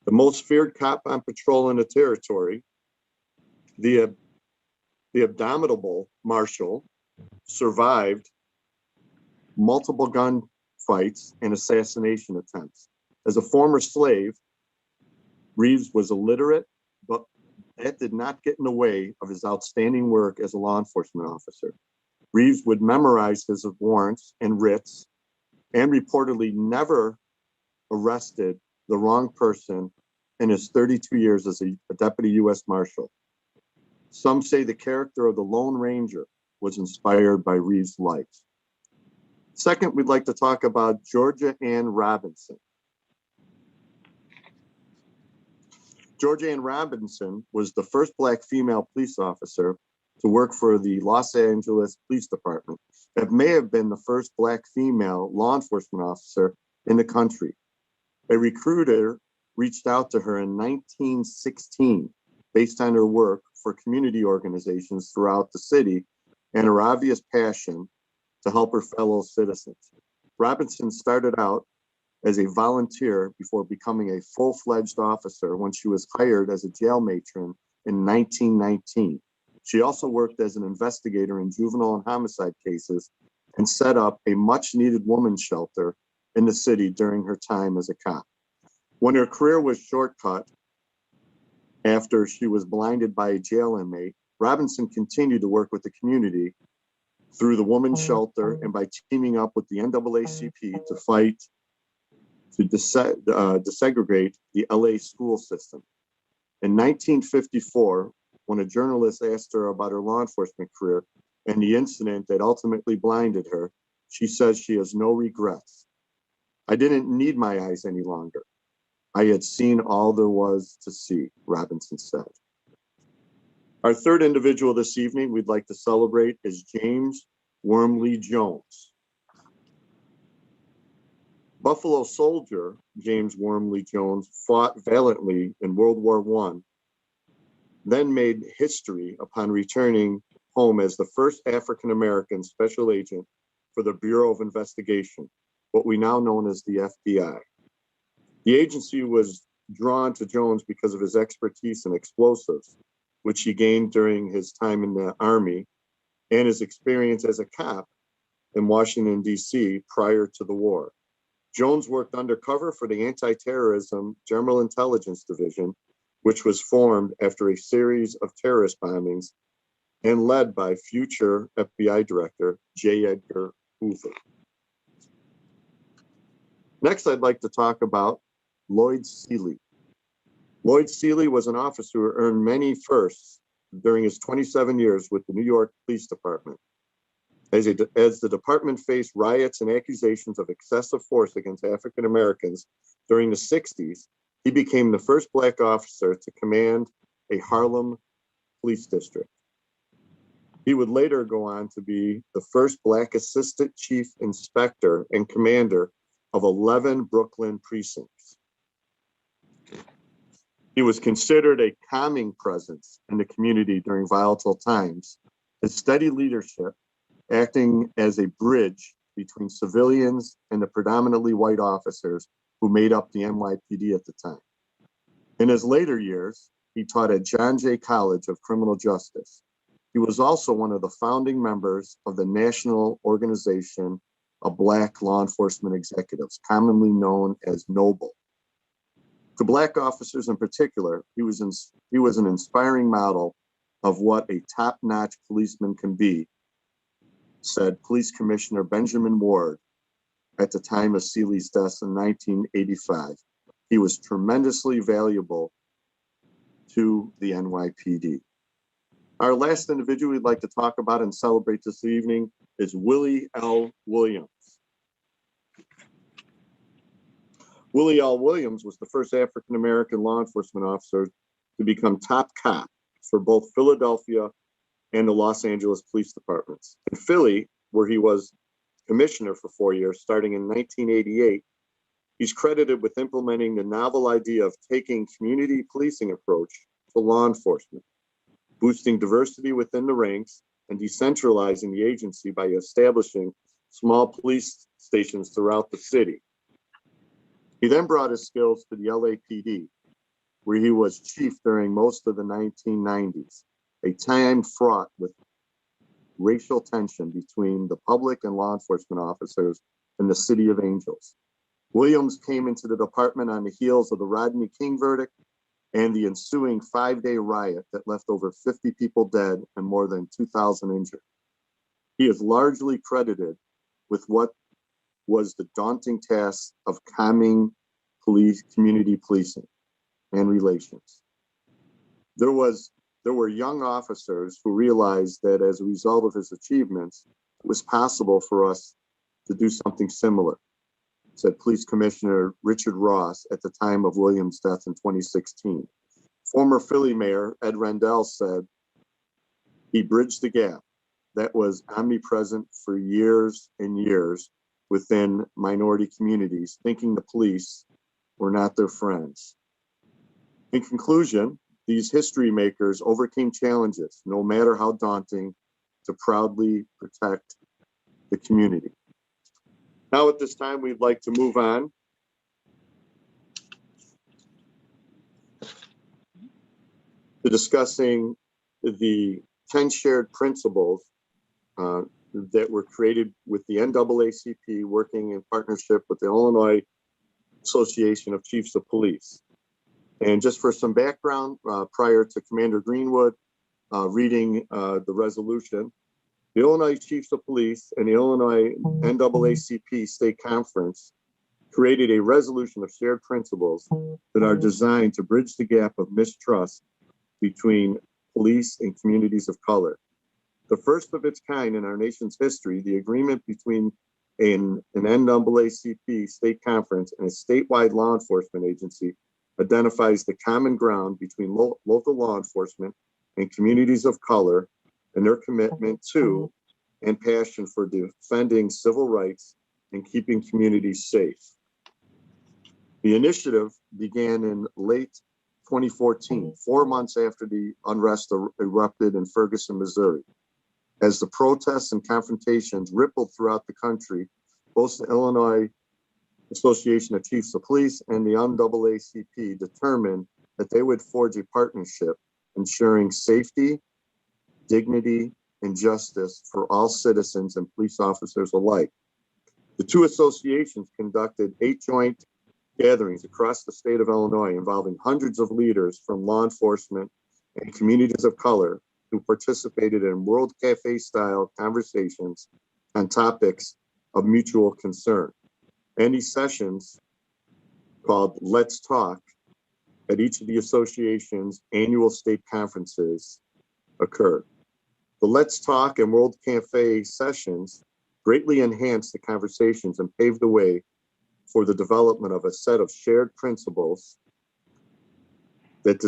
The most feared cop on patrol in the territory, the abominable marshal, survived multiple gunfights and assassination attempts. As a former slave, Reeves was illiterate, but that did not get in the way of his outstanding work as a law enforcement officer. Reeves would memorize his warrants and writs and reportedly never arrested the wrong person in his 32 years as a deputy U.S. Marshal. Some say the character of the Lone Ranger was inspired by Reeves' life. Second, we'd like to talk about Georgia Ann Robinson. Georgia Ann Robinson was the first Black female police officer to work for the Los Angeles Police Department. That may have been the first Black female law enforcement officer in the country. A recruiter reached out to her in 1916 based on her work for community organizations throughout the city and her obvious passion to help her fellow citizens. Robinson started out as a volunteer before becoming a full-fledged officer when she was hired as a jail matron in 1919. She also worked as an investigator in juvenile and homicide cases and set up a much-needed women's shelter in the city during her time as a cop. When her career was shortcut after she was blinded by a jail inmate, Robinson continued to work with the community through the women's shelter and by teaming up with the NAACP to fight to desegregate the LA school system. In 1954, when a journalist asked her about her law enforcement career and the incident that ultimately blinded her, she says she has no regrets. I didn't need my eyes any longer. I had seen all there was to see, Robinson said. Our third individual this evening we'd like to celebrate is James Wormley Jones. Buffalo soldier James Wormley Jones fought valiantly in World War I, then made history upon returning home as the first African-American special agent for the Bureau of Investigation, what we now know as the FBI. The agency was drawn to Jones because of his expertise in explosives, which he gained during his time in the Army and his experience as a cop in Washington, D.C. prior to the war. Jones worked undercover for the Anti-Terrorism General Intelligence Division, which was formed after a series of terrorist bombings and led by future FBI Director J. Edgar Hoover. Next, I'd like to talk about Lloyd Sealy. Lloyd Sealy was an officer who earned many firsts during his 27 years with the New York Police Department. As the department faced riots and accusations of excessive force against African Americans during the 60s, he became the first Black officer to command a Harlem police district. He would later go on to be the first Black assistant chief inspector and commander of 11 Brooklyn precincts. He was considered a calming presence in the community during volatile times. His steady leadership, acting as a bridge between civilians and the predominantly white officers who made up the NYPD at the time. In his later years, he taught at John Jay College of Criminal Justice. He was also one of the founding members of the National Organization of Black Law Enforcement Executives, commonly known as NOBLE. To Black officers in particular, he was an inspiring model of what a top-notch policeman can be, said Police Commissioner Benjamin Ward at the time of Sealy's death in 1985. He was tremendously valuable to the NYPD. Our last individual we'd like to talk about and celebrate this evening is Willie L. Williams. Willie L. Williams was the first African-American law enforcement officer to become top cop for both Philadelphia and the Los Angeles Police Departments. In Philly, where he was commissioner for 4 years, starting in 1988, he's credited with implementing the novel idea of taking community policing approach to law enforcement, boosting diversity within the ranks, and decentralizing the agency by establishing small police stations throughout the city. He then brought his skills to the LAPD, where he was chief during most of the 1990s, a time fraught with racial tension between the public and law enforcement officers in the City of Angels. Williams came into the department on the heels of the Rodney King verdict and the ensuing 5-day riot that left over 50 people dead and more than 2,000 injured. He is largely credited with what was the daunting task of calming community policing and relations. There were young officers who realized that as a result of his achievements, it was possible for us to do something similar, said Police Commissioner Richard Ross at the time of Williams' death in 2016. Former Philly Mayor Ed Rendell said he bridged the gap that was omnipresent for years and years within minority communities, thinking the police were not their friends. In conclusion, these history makers overcame challenges, no matter how daunting, to proudly protect the community. Now at this time, we'd like to move on to discussing the 10 shared principles that were created with the NAACP, working in partnership with the Illinois Association of Chiefs of Police. And just for some background, prior to Commander Greenwood reading the resolution, the Illinois Chiefs of Police and the Illinois NAACP State Conference created a resolution of shared principles that are designed to bridge the gap of mistrust between police and communities of color. The first of its kind in our nation's history, the agreement between an NAACP state conference and a statewide law enforcement agency identifies the common ground between local law enforcement and communities of color and their commitment to and passion for defending civil rights and keeping communities safe. The initiative began in late 2014, 4 months after the unrest erupted in Ferguson, Missouri. As the protests and confrontations rippled throughout the country, both the Illinois Association of Chiefs of Police and the NAACP determined that they would forge a partnership ensuring safety, dignity, and justice for all citizens and police officers alike. The two associations conducted 8 joint gatherings across the state of Illinois involving hundreds of leaders from law enforcement and communities of color who participated in World Cafe style conversations on topics of mutual concern. And these sessions, called Let's Talk, at each of the association's annual state conferences occurred. The Let's Talk and World Cafe sessions greatly enhanced the conversations and paved the way for the development of a set of shared principles that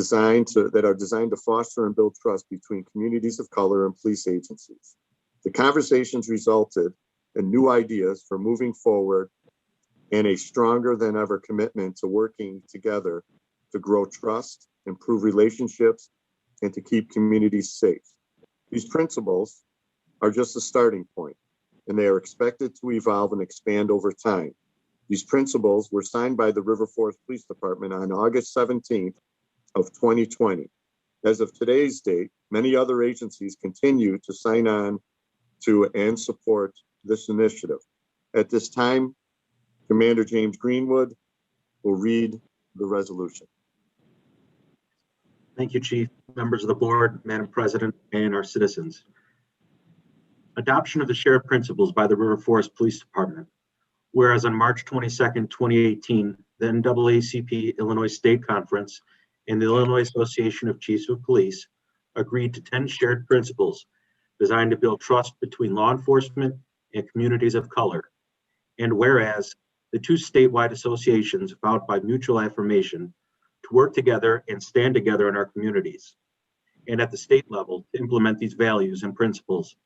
are designed to foster and build trust between communities of color and police agencies. The conversations resulted in new ideas for moving forward and a stronger than ever commitment to working together to grow trust, improve relationships, and to keep communities safe. These principles are just a starting point, and they are expected to evolve and expand over time. These principles were signed by the River Forest Police Department on August 17th of 2020. As of today's date, many other agencies continue to sign on to and support this initiative. At this time, Commander James Greenwood will read the resolution. Thank you, Chief, members of the board, Madam President, and our citizens. Adoption of the shared principles by the River Forest Police Department. Whereas on March 22nd, 2018, the NAACP Illinois State Conference and the Illinois Association of Chiefs of Police agreed to 10 shared principles designed to build trust between law enforcement and communities of color. And whereas the two statewide associations vowed by mutual affirmation to work together and stand together in our communities, and at the state level to implement these values and principles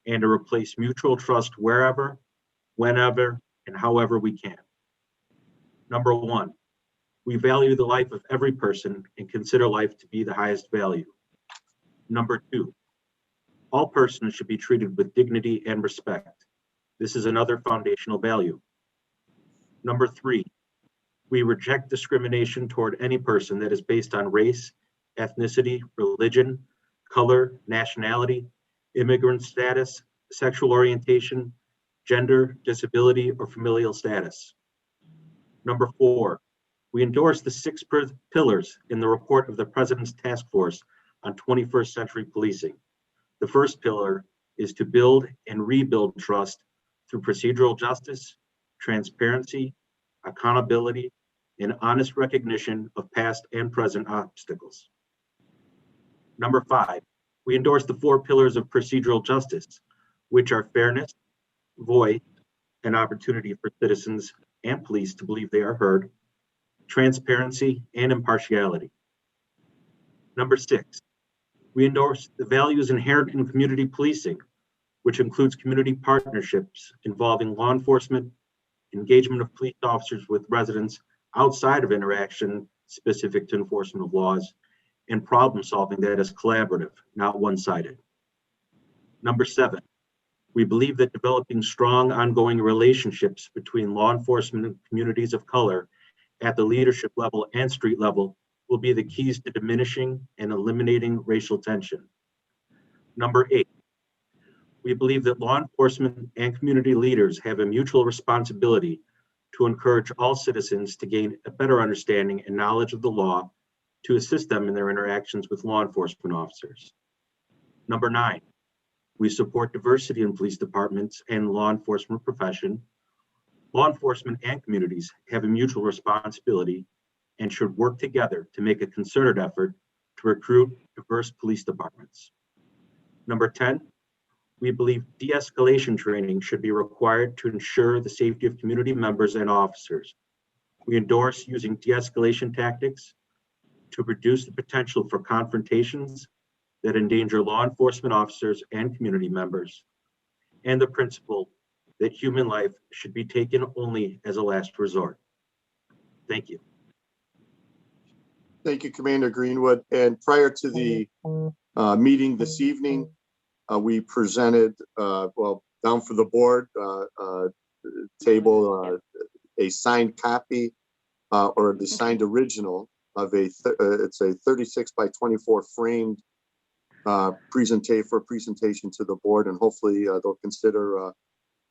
and to replace mutual trust wherever, whenever, and however we can. Number one, we value the life of every person and consider life to be the highest value. Number two, all persons should be treated with dignity and respect. This is another foundational value. Number three, we reject discrimination toward any person that is based on race, ethnicity, religion, color, nationality, immigrant status, sexual orientation, gender, disability, or familial status. Number four, we endorse the 6 pillars in the report of the President's Task Force on 21st Century Policing. The first pillar is to build and rebuild trust through procedural justice, transparency, accountability, and honest recognition of past and present obstacles. Number 5, we endorse the 4 pillars of procedural justice, which are fairness, voice, and opportunity for citizens and police to believe they are heard, transparency, and impartiality. Number 6, we endorse the values inherent in community policing, which includes community partnerships involving law enforcement, engagement of police officers with residents outside of interaction specific to enforcement of laws, and problem solving that is collaborative, not one-sided. Number 7, we believe that developing strong ongoing relationships between law enforcement and communities of color at the leadership level and street level will be the keys to diminishing and eliminating racial tension. Number 8, we believe that law enforcement and community leaders have a mutual responsibility to encourage all citizens to gain a better understanding and knowledge of the law to assist them in their interactions with law enforcement officers. Number 9, we support diversity in police departments and law enforcement profession. Law enforcement and communities have a mutual responsibility and should work together to make a concerted effort to recruit diverse police departments. Number 10, we believe de-escalation training should be required to ensure the safety of community members and officers. We endorse using de-escalation tactics to reduce the potential for confrontations that endanger law enforcement officers and community members, and the principle that human life should be taken only as a last resort. Thank you. Thank you, Commander Greenwood. And prior to the meeting this evening, we presented, down for the board table, a signed copy or the signed original of it's a 36 by 24 framed presentation to the board, and hopefully they'll consider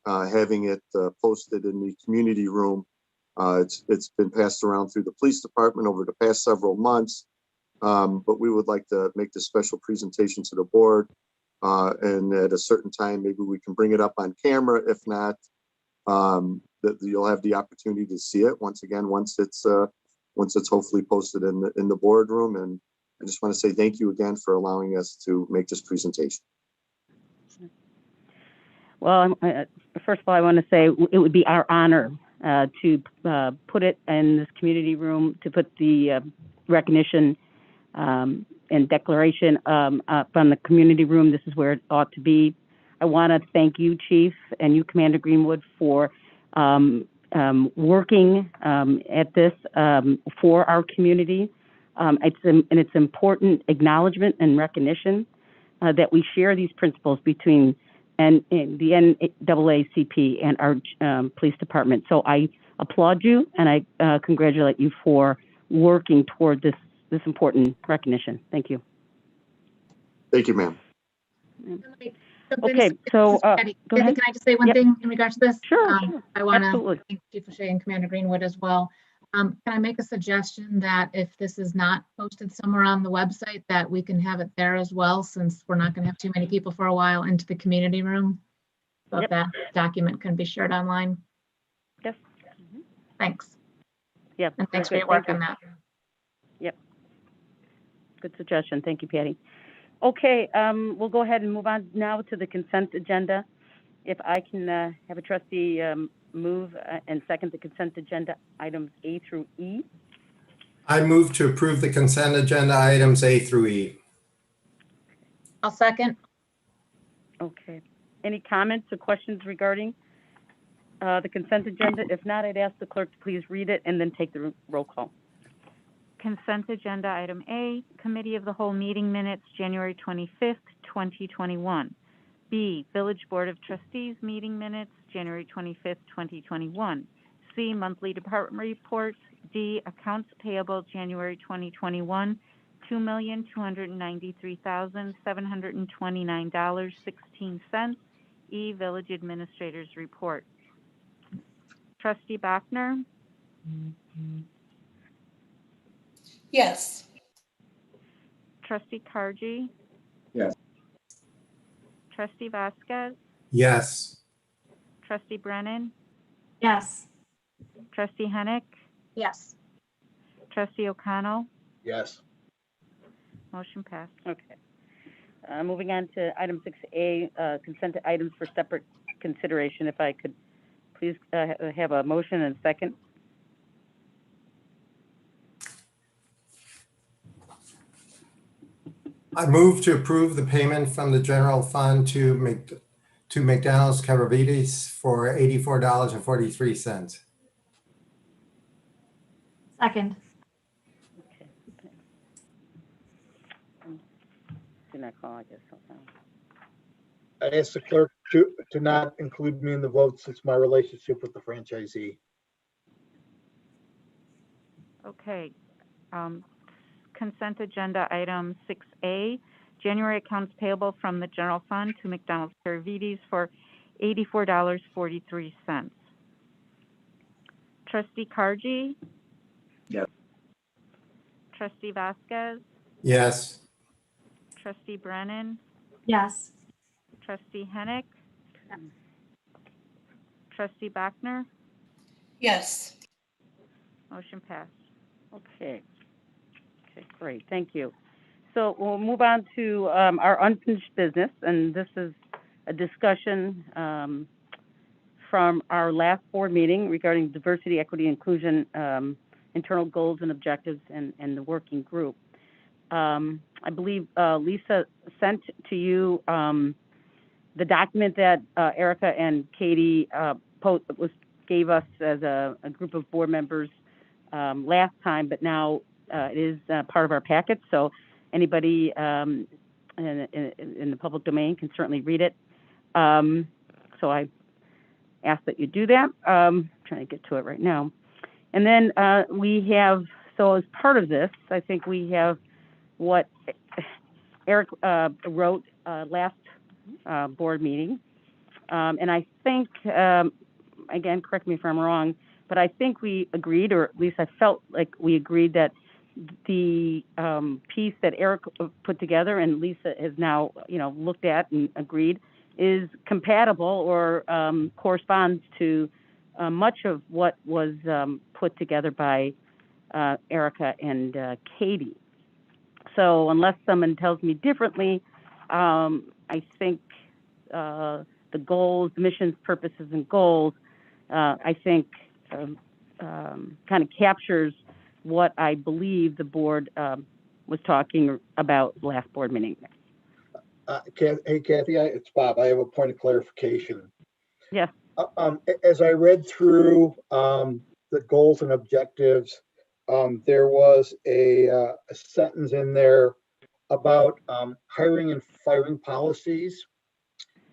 having it posted in the community room. It's been passed around through the police department over the past several months, but we would like to make this special presentation to the board. And at a certain time, maybe we can bring it up on camera. If not, that you'll have the opportunity to see it once again, once it's hopefully posted in the boardroom. And I just want to say thank you again for allowing us to make this presentation. Well, first of all, I want to say it would be our honor to put it in this community room, to put the recognition and declaration from the community room. This is where it ought to be. I want to thank you, Chief, and you, Commander Greenwood, for working at this for our community. It's important acknowledgement and recognition that we share these principles between the NAACP and our police department. So I applaud you and I congratulate you for working toward this important recognition. Thank you. Thank you, ma'am. Okay, so Patty, go ahead. can I just say one thing in regards to this? Sure. I want to Absolutely. thank Chief O'Shea and Commander Greenwood as well. Can I make a suggestion that if this is not posted somewhere on the website, that we can have it there as well, since we're not going to have too many people for a while, into the community room? So Yep. that document can be shared online. Yes. Thanks. Yeah. And thanks for very your good. work Thank on you. that. Yep. Good suggestion. Thank you, Patty. Okay, we'll go ahead and move on now to the consent agenda. If I can have a trustee move and second the consent agenda items A through E. I move to approve the consent agenda items A through E. I'll second. Okay. Any comments or questions regarding the consent agenda? If not, I'd ask the clerk to please read it and then take the roll call. Consent agenda item A, Committee of the Whole meeting minutes, January 25th, 2021. B, Village Board of Trustees meeting minutes, January 25th, 2021. C, monthly department reports. D, accounts payable, January 2021, $2,293,729.16. E, Village Administrator's Report. Trustee Bachner? Yes. Trustee Kargi? Yes. Trustee Vasquez? Yes. Trustee Brennan? Yes. Trustee Hennick? Yes. Trustee O'Connell? Yes. Motion passed. Okay. Moving on to item 6A, consent items for separate consideration. If I could please have a motion and a second. I move to approve the payment from the general fund to McDonald's Caravides for $84.43. Second. Okay. Do not call, I guess. I asked the clerk to not include me in the vote since my relationship with the franchisee. Okay. Consent agenda item 6A, January accounts payable from the general fund to McDonald's Caravides for $84.43. Trustee Kargi? Yes. Trustee Vasquez? Yes. Trustee Brennan? Yes. Trustee Hennick? Trustee Bachner? Yes. Motion passed. Okay. Okay, great. Thank you. So we'll move on to our unfinished business, and this is a discussion from our last board meeting regarding diversity, equity, inclusion, internal goals and objectives, and the working group. I believe Lisa sent to you the document that Erica and Katie gave us as a group of board members last time, but now it is part of our packet, so anybody in the public domain can certainly read it. So I ask that you do that. Trying to get to it right now. And then we have, so as part of this, I think we have what Eric wrote last board meeting. And I think, again, correct me if I'm wrong, but I think we agreed, or at least I felt like we agreed that the piece that Eric put together and Lisa has now, looked at and agreed is compatible or corresponds to much of what was put together by Erica and Katie. So unless someone tells me differently, I think the goals, missions, purposes, and goals, I think kind of captures what I believe the board was talking about last board meeting. Hey, Kathy, it's Bob. I have a point of clarification. Yes. As I read through the goals and objectives, there was a sentence in there about hiring and firing policies,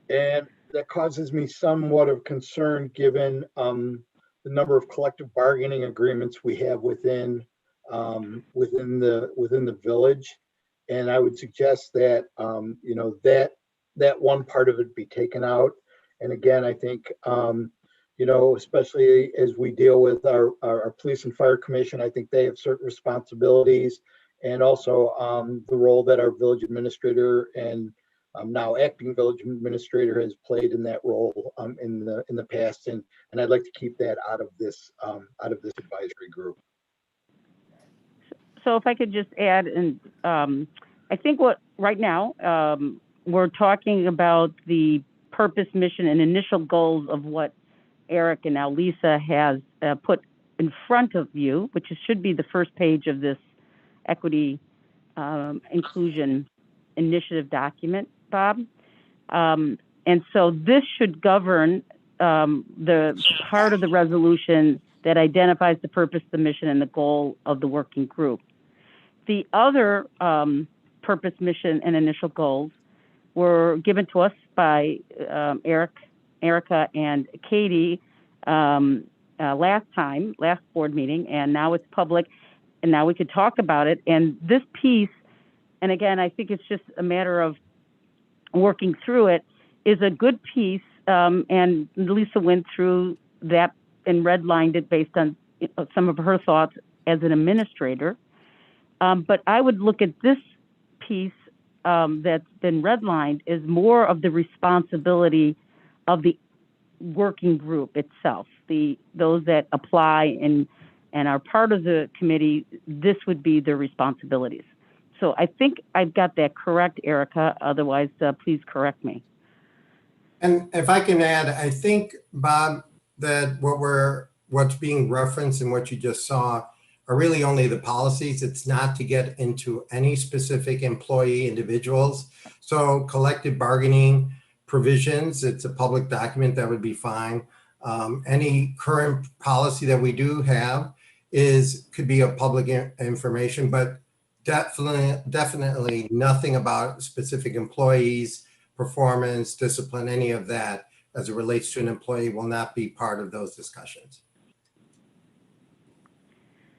and that causes me somewhat of concern given the number of collective bargaining agreements we have within the village. And I would suggest that that one part of it be taken out. And again, I think especially as we deal with our police and fire commission, I think they have certain responsibilities, and also the role that our village administrator and now acting village administrator has played in that role in the past, and I'd like to keep that out of this advisory group. So if I could just add, and I think what right now we're talking about the purpose, mission, and initial goals of what Eric and now Lisa has put in front of you, which should be the first page of this equity inclusion initiative document, Bob. And so this should govern the part of the resolution that identifies the purpose, the mission, and the goal of the working group. The other purpose, mission, and initial goals were given to us by Erica, and Katie last board meeting, and now it's public, and now we could talk about it. And this piece, and again, I think it's just a matter of working through it, is a good piece, and Lisa went through that and redlined it based on some of her thoughts as an administrator. But I would look at this piece that's been redlined as more of the responsibility of the working group itself. Those that apply and are part of the committee, this would be their responsibilities. So I think I've got that correct, Erica. Otherwise, please correct me. And if I can add, I think, Bob, that what's being referenced and what you just saw are really only the policies. It's not to get into any specific employee individuals. So collective bargaining provisions, it's a public document, that would be fine. Any current policy that we do have could be a public information, but definitely nothing about specific employees, performance, discipline, any of that as it relates to an employee will not be part of those discussions.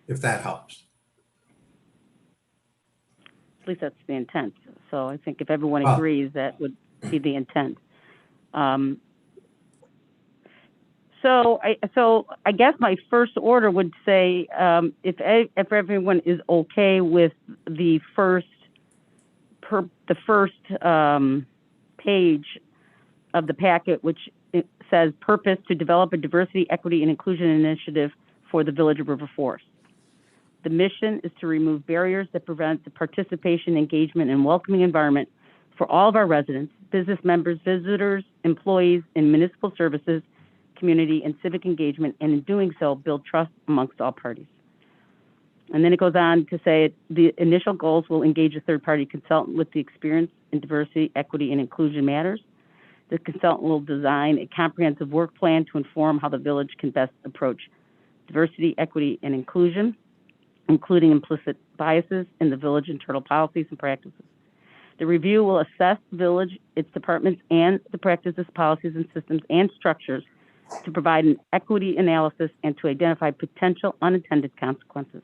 If that helps. At least that's the intent. So I think if everyone agrees, that would be the intent. So I guess my first order would say if everyone is okay with the first page of the packet, which it says purpose to develop a diversity, equity, and inclusion initiative for the Village of River Forest. The mission is to remove barriers that prevent the participation, engagement, and welcoming environment for all of our residents, business members, visitors, employees in municipal services, community, and civic engagement, and in doing so, build trust amongst all parties. And then it goes on to say the initial goals will engage a third-party consultant with the experience in diversity, equity, and inclusion matters. The consultant will design a comprehensive work plan to inform how the village can best approach diversity, equity, and inclusion, including implicit biases in the village internal policies and practices. The review will assess the village, its departments, and the practices, policies, and systems and structures to provide an equity analysis and to identify potential unintended consequences.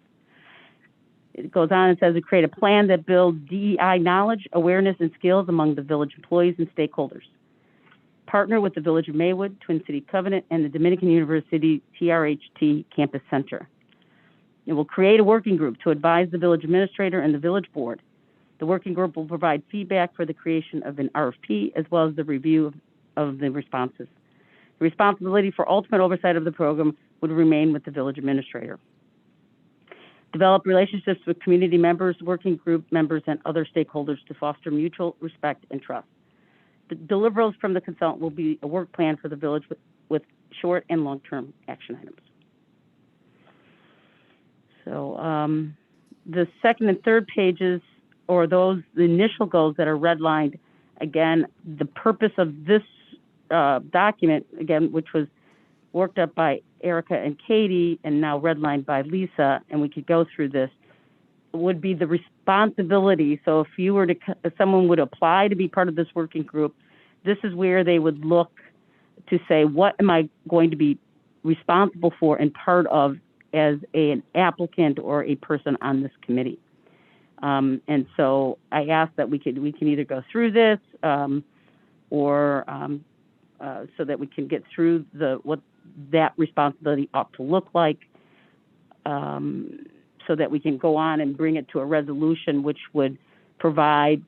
It goes on and says to create a plan that builds DEI knowledge, awareness, and skills among the village employees and stakeholders. Partner with the Village of Maywood, Twin City Covenant, and the Dominican University TRHT Campus Center. It will create a working group to advise the village administrator and the village board. The working group will provide feedback for the creation of an RFP as well as the review of the responses. The responsibility for ultimate oversight of the program would remain with the village administrator. Develop relationships with community members, working group members, and other stakeholders to foster mutual respect and trust. The deliverables from the consultant will be a work plan for the village with short and long-term action items. So the second and third pages, or the initial goals that are redlined, again, the purpose of this document, again, which was worked up by Erica and Katie and now redlined by Lisa, and we could go through this, would be the responsibility. So if someone would apply to be part of this working group, this is where they would look to say, what am I going to be responsible for and part of as an applicant or a person on this committee. And so I asked that we can either go through this or so that we can get through what that responsibility ought to look like, so that we can go on and bring it to a resolution which would provide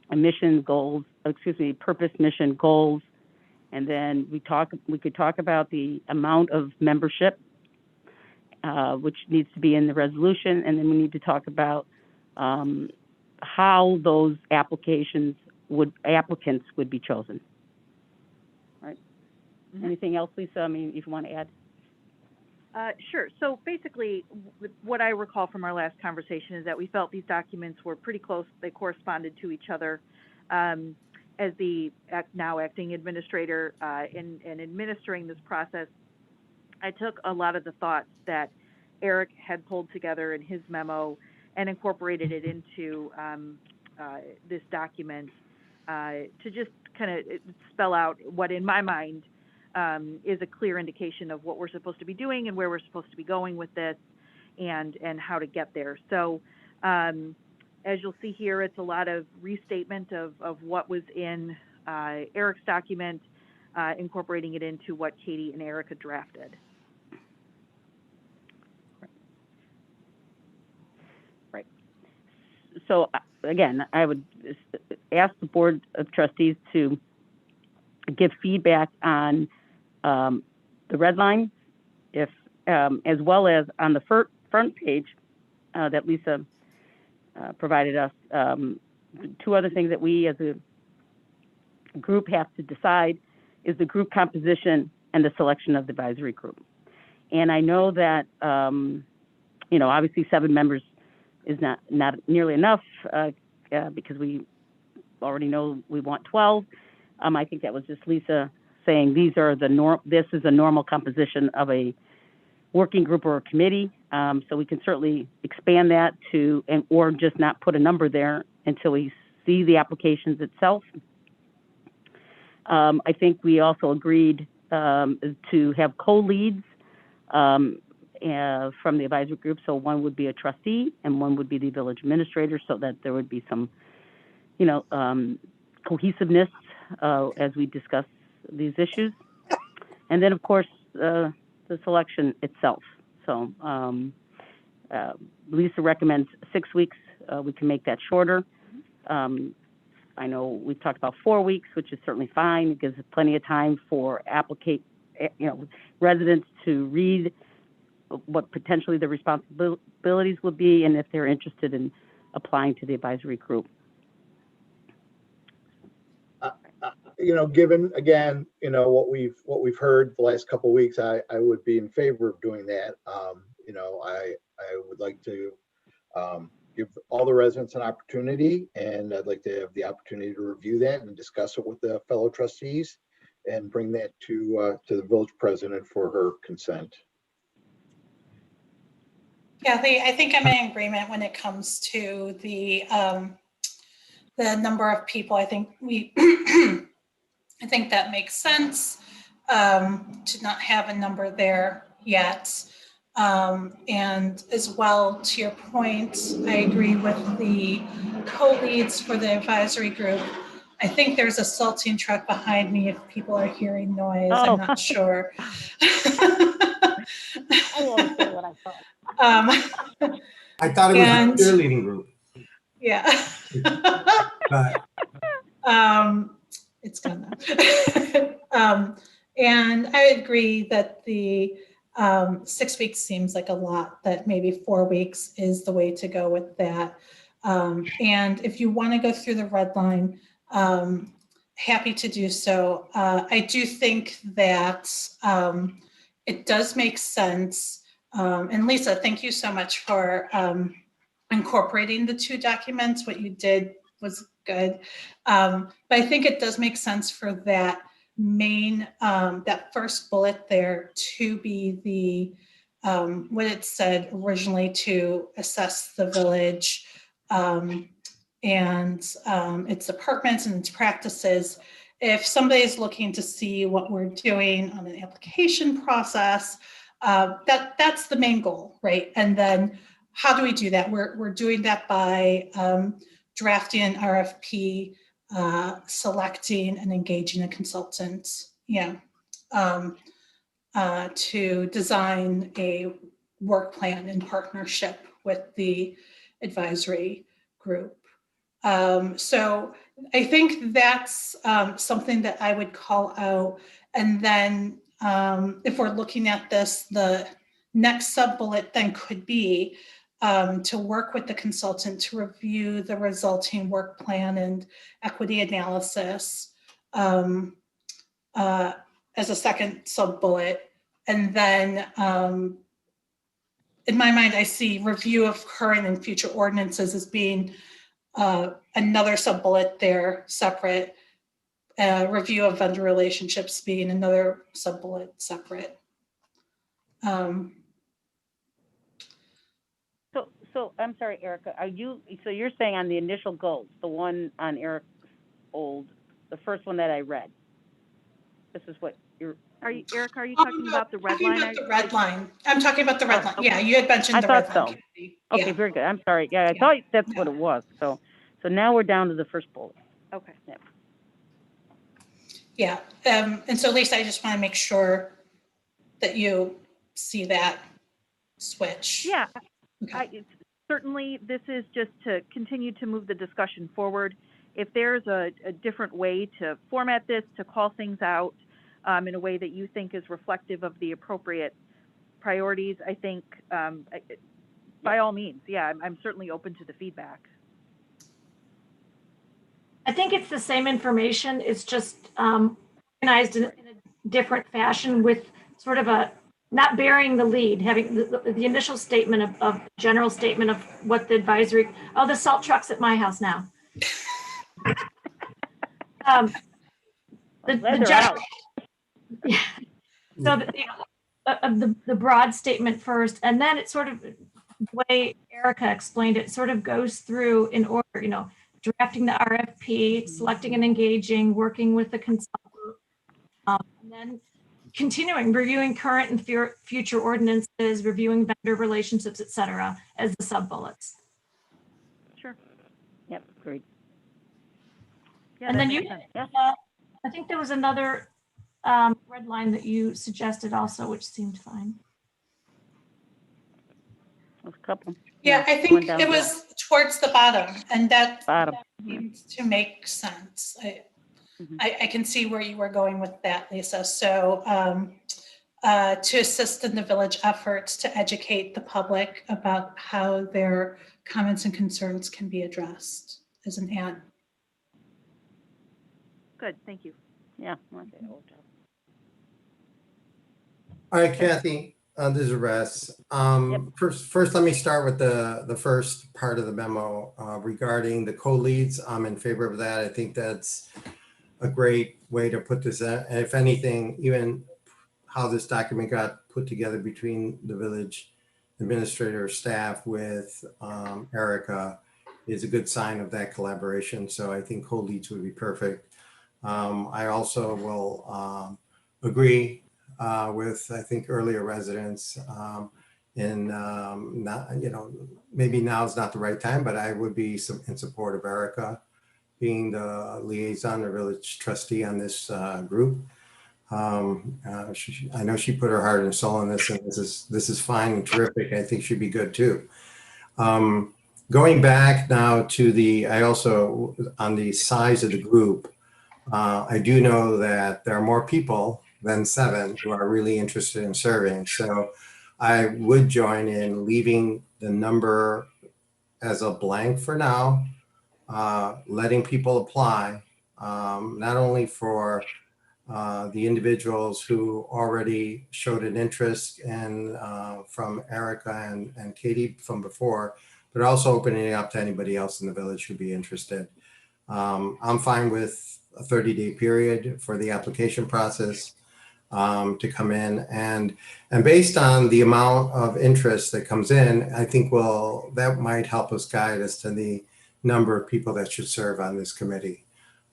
purpose, mission, goals, and then we could talk about the amount of membership which needs to be in the resolution, and then we need to talk about how those applicants would be chosen. All right. Anything else, Lisa? I mean, if you want to add. Sure. So basically, what I recall from our last conversation is that we felt these documents were pretty close. They corresponded to each other. As the now acting administrator in administering this process, I took a lot of the thoughts that Eric had pulled together in his memo and incorporated it into this document to just kind of spell out what, in my mind, is a clear indication of what we're supposed to be doing and where we're supposed to be going with this and how to get there. So as you'll see here, it's a lot of restatement of what was in Eric's document, incorporating it into what Katie and Erica drafted. Right. So again, I would ask the Board of Trustees to give feedback on the red line, if as well as on the front page that Lisa provided us. Two other things that we as a group have to decide is the group composition and the selection of the advisory group. And I know that, obviously 7 members is not nearly enough because we already know we want 12. I think that was just Lisa saying this is a normal composition of a working group or a committee. So we can certainly expand that or just not put a number there until we see the applications itself. I think we also agreed to have co-leads from the advisory group. So one would be a trustee and one would be the village administrator, so that there would be some, cohesiveness as we discuss these issues. And then, of course, the selection itself. So Lisa recommends 6 weeks. We can make that shorter. I know we've talked about 4 weeks, which is certainly fine. It gives plenty of time for residents to read what potentially the responsibilities would be, and if they're interested in applying to the advisory group. Given again, what we've heard the last couple of weeks, I would be in favor of doing that. I would like to give all the residents an opportunity, and I'd like to have the opportunity to review that and discuss it with the fellow trustees and bring that to the village president for her consent. Yeah, I think I'm in agreement when it comes to the number of people. I think I think that makes sense to not have a number there yet. And as well, to your point, I agree with the co-leads for the advisory group. I think there's a saltine truck behind me if people are hearing noise. I'm not sure. won't say what I thought. I thought it was And- a cheerleading group. Yeah. But It's gone now. And I agree that the 6 weeks seems like a lot, that maybe 4 weeks is the way to go with that. And if you want to go through the red line, happy to do so. I do think that it does make sense. And Lisa, thank you so much for incorporating the 2 documents. What you did was good. But I think it does make sense for that main, that first bullet there to be the, what it said originally, to assess the village and its departments and its practices. If somebody is looking to see what we're doing on an application process, that's the main goal, right? And then how do we do that? We're doing that by drafting an RFP, selecting and engaging a consultant, to design a work plan in partnership with the advisory group. So I think that's something that I would call out. And then if we're looking at this, the next sub-bullet then could be to work with the consultant to review the resulting work plan and equity analysis as a second sub-bullet. And then in my mind, I see review of current and future ordinances as being another sub-bullet there, separate. Review of vendor relationships being another sub-bullet, separate. So I'm sorry, Erica, so you're saying on the initial goals, the one on Eric's the first one that I read, this is what you're. Erica, are you talking about the red line? The red line. I'm talking about the red line. Okay. Yeah, you had mentioned the red line. I thought so. Okay, very good. I'm sorry. Yeah, I thought that's what it was. So now we're down to the first bullet. Okay. Yeah. And so Lisa, I just want to make sure that you see that switch. Yeah. Certainly, this is just to continue to move the discussion forward. If there's a different way to format this, to call things out in a way that you think is reflective of the appropriate priorities, I think by all means, I'm certainly open to the feedback. I think it's the same information. It's just organized in a different fashion with sort of a, not bearing the lead, having the initial statement of general statement of what the advisory, the salt truck's at my house now. The general, yeah. So the broad statement first, and then it sort of, the way Erica explained it, sort of goes through in order, drafting the RFP, selecting and engaging, working with the consultant, and then continuing, reviewing current and future ordinances, reviewing vendor relationships, et cetera, as the sub-bullets. Sure. Yep, great. Yeah, and then I think there was another red line that you suggested also, which seemed fine. There's a couple. Yeah, I think it was towards the bottom, and that seems to make sense. I can see where you were going with that, Lisa. So to assist in the village efforts to educate the public about how their comments and concerns can be addressed as an ad. Good, thank you. Yeah. All right, Kathy, this is Russ. First, let me start with the first part of the memo regarding the co-leads. I'm in favor of that. I think that's a great way to put this in. And if anything, even how this document got put together between the village administrator staff with Erica is a good sign of that collaboration. So I think co-leads would be perfect. I also will agree with, I think, earlier residents not, maybe now is not the right time, but I would be in support of Erica being the liaison or village trustee on this group. I know she put her heart and soul in this, and this is fine and terrific. I think she'd be good too. Going back now to I also, on the size of the group, I do know that there are more people than 7 who are really interested in serving. So I would join in leaving the number as a blank for now, letting people apply, not only for the individuals who already showed an interest in from Erica and Katie from before, but also opening it up to anybody else in the village who'd be interested. I'm fine with a 30-day period for the application process to come in, and based on the amount of interest that comes in, I think that might help us guide as to the number of people that should serve on this committee.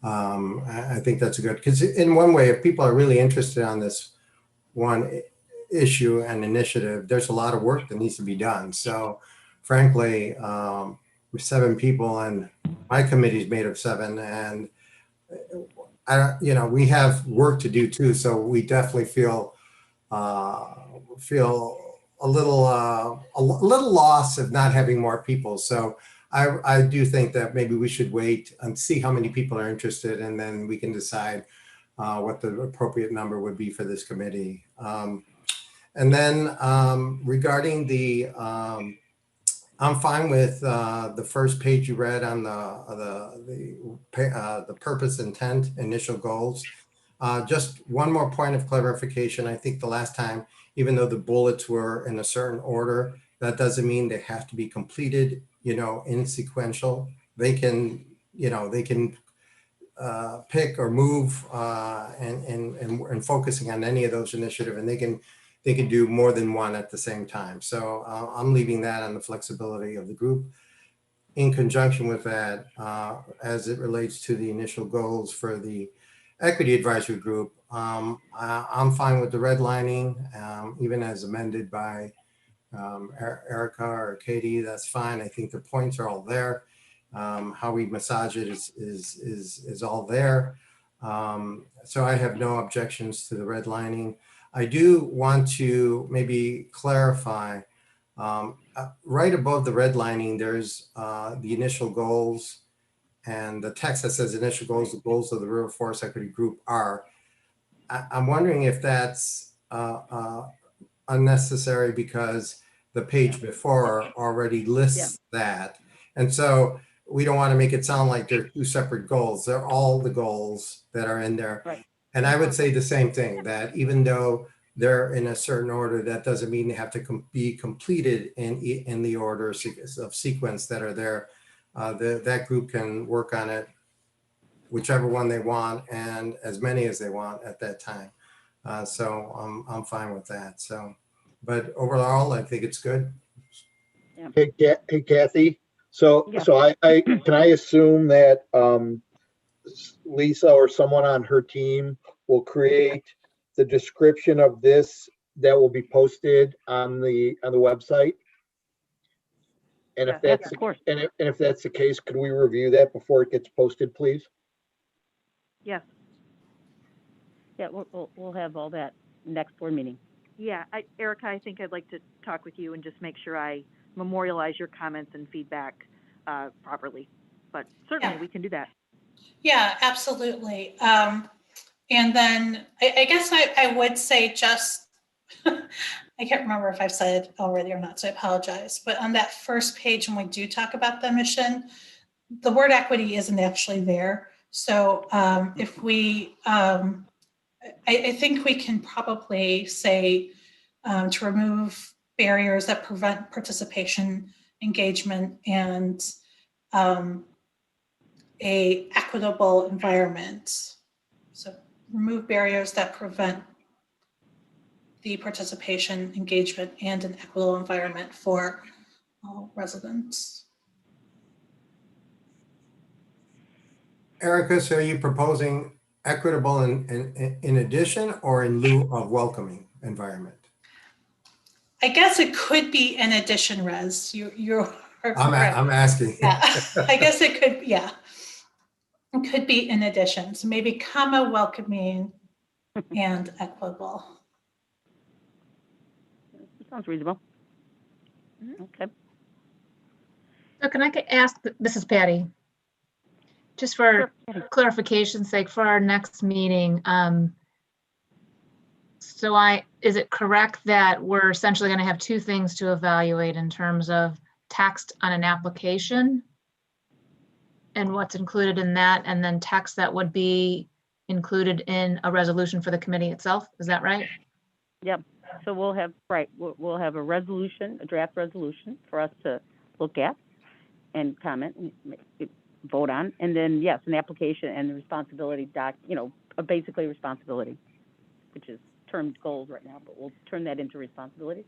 I think that's a good, because in one way, if people are really interested on this one issue and initiative, there's a lot of work that needs to be done. So frankly, with 7 people, and my committee is made of 7, and we have work to do too. So we definitely feel a little loss of not having more people. So I do think that maybe we should wait and see how many people are interested, and then we can decide what the appropriate number would be for this committee. And then regarding I'm fine with the first page you read on the purpose, intent, initial goals. Just one more point of clarification. I think the last time, even though the bullets were in a certain order, that doesn't mean they have to be completed, in sequential. They can pick or move and focusing on any of those initiatives, and they can do more than one at the same time. So I'm leaving that on the flexibility of the group. In conjunction with that, as it relates to the initial goals for the Equity Advisory Group, I'm fine with the redlining, even as amended by Erica or Katie, that's fine. I think the points are all there. How we massage it is all there. So I have no objections to the redlining. I do want to maybe clarify, right above the redlining, there's the initial goals, and the text that says initial goals, the goals of the River Forest Equity Group are. I'm wondering if that's unnecessary, because the page before already lists that. And so we don't want to make it sound like they're 2 separate goals. They're all the goals that are in there. Right. And I would say the same thing, that even though they're in a certain order, that doesn't mean they have to be completed in the order of sequence that are there. That group can work on it, whichever one they want, and as many as they want at that time. So I'm fine with that. So, but overall, I think it's good. Hey, Kathy. So I can I assume that Lisa or someone on her team will create the description of this that will be posted on the website? And if that's of course. and if that's the case, could we review that before it gets posted, please? Yes. Yeah, we'll have all that next board meeting. Yeah, Erica, I think I'd like to talk with you and just make sure I memorialize your comments and feedback properly. But certainly we can do that. Yeah, absolutely. And then I guess I would say just, I can't remember if I've said it already or not, so I apologize. But on that first page, when we do talk about the mission, the word equity isn't actually there. So if we, I think we can probably say to remove barriers that prevent participation, engagement, and a equitable environment. So remove barriers that prevent the participation, engagement, and an equitable environment for all residents. Erica, so are you proposing equitable in addition or in lieu of welcoming environment? I guess it could be in addition, Rez. You're I'm asking. Yeah, I guess it could, yeah. It could be in addition. So maybe comma welcoming and equitable. Sounds reasonable. Okay. So can I ask, this is Patty, just for clarification's sake, for our next meeting, is it correct that we're essentially going to have two things to evaluate in terms of text on an application and what's included in that, and then text that would be included in a resolution for the committee itself? Is that right? Yep. So we'll have, we'll have a resolution, a draft resolution for us to look at and comment and vote on. And then, yes, an application and the responsibility basically responsibility, which is termed goals right now, but we'll turn that into responsibility.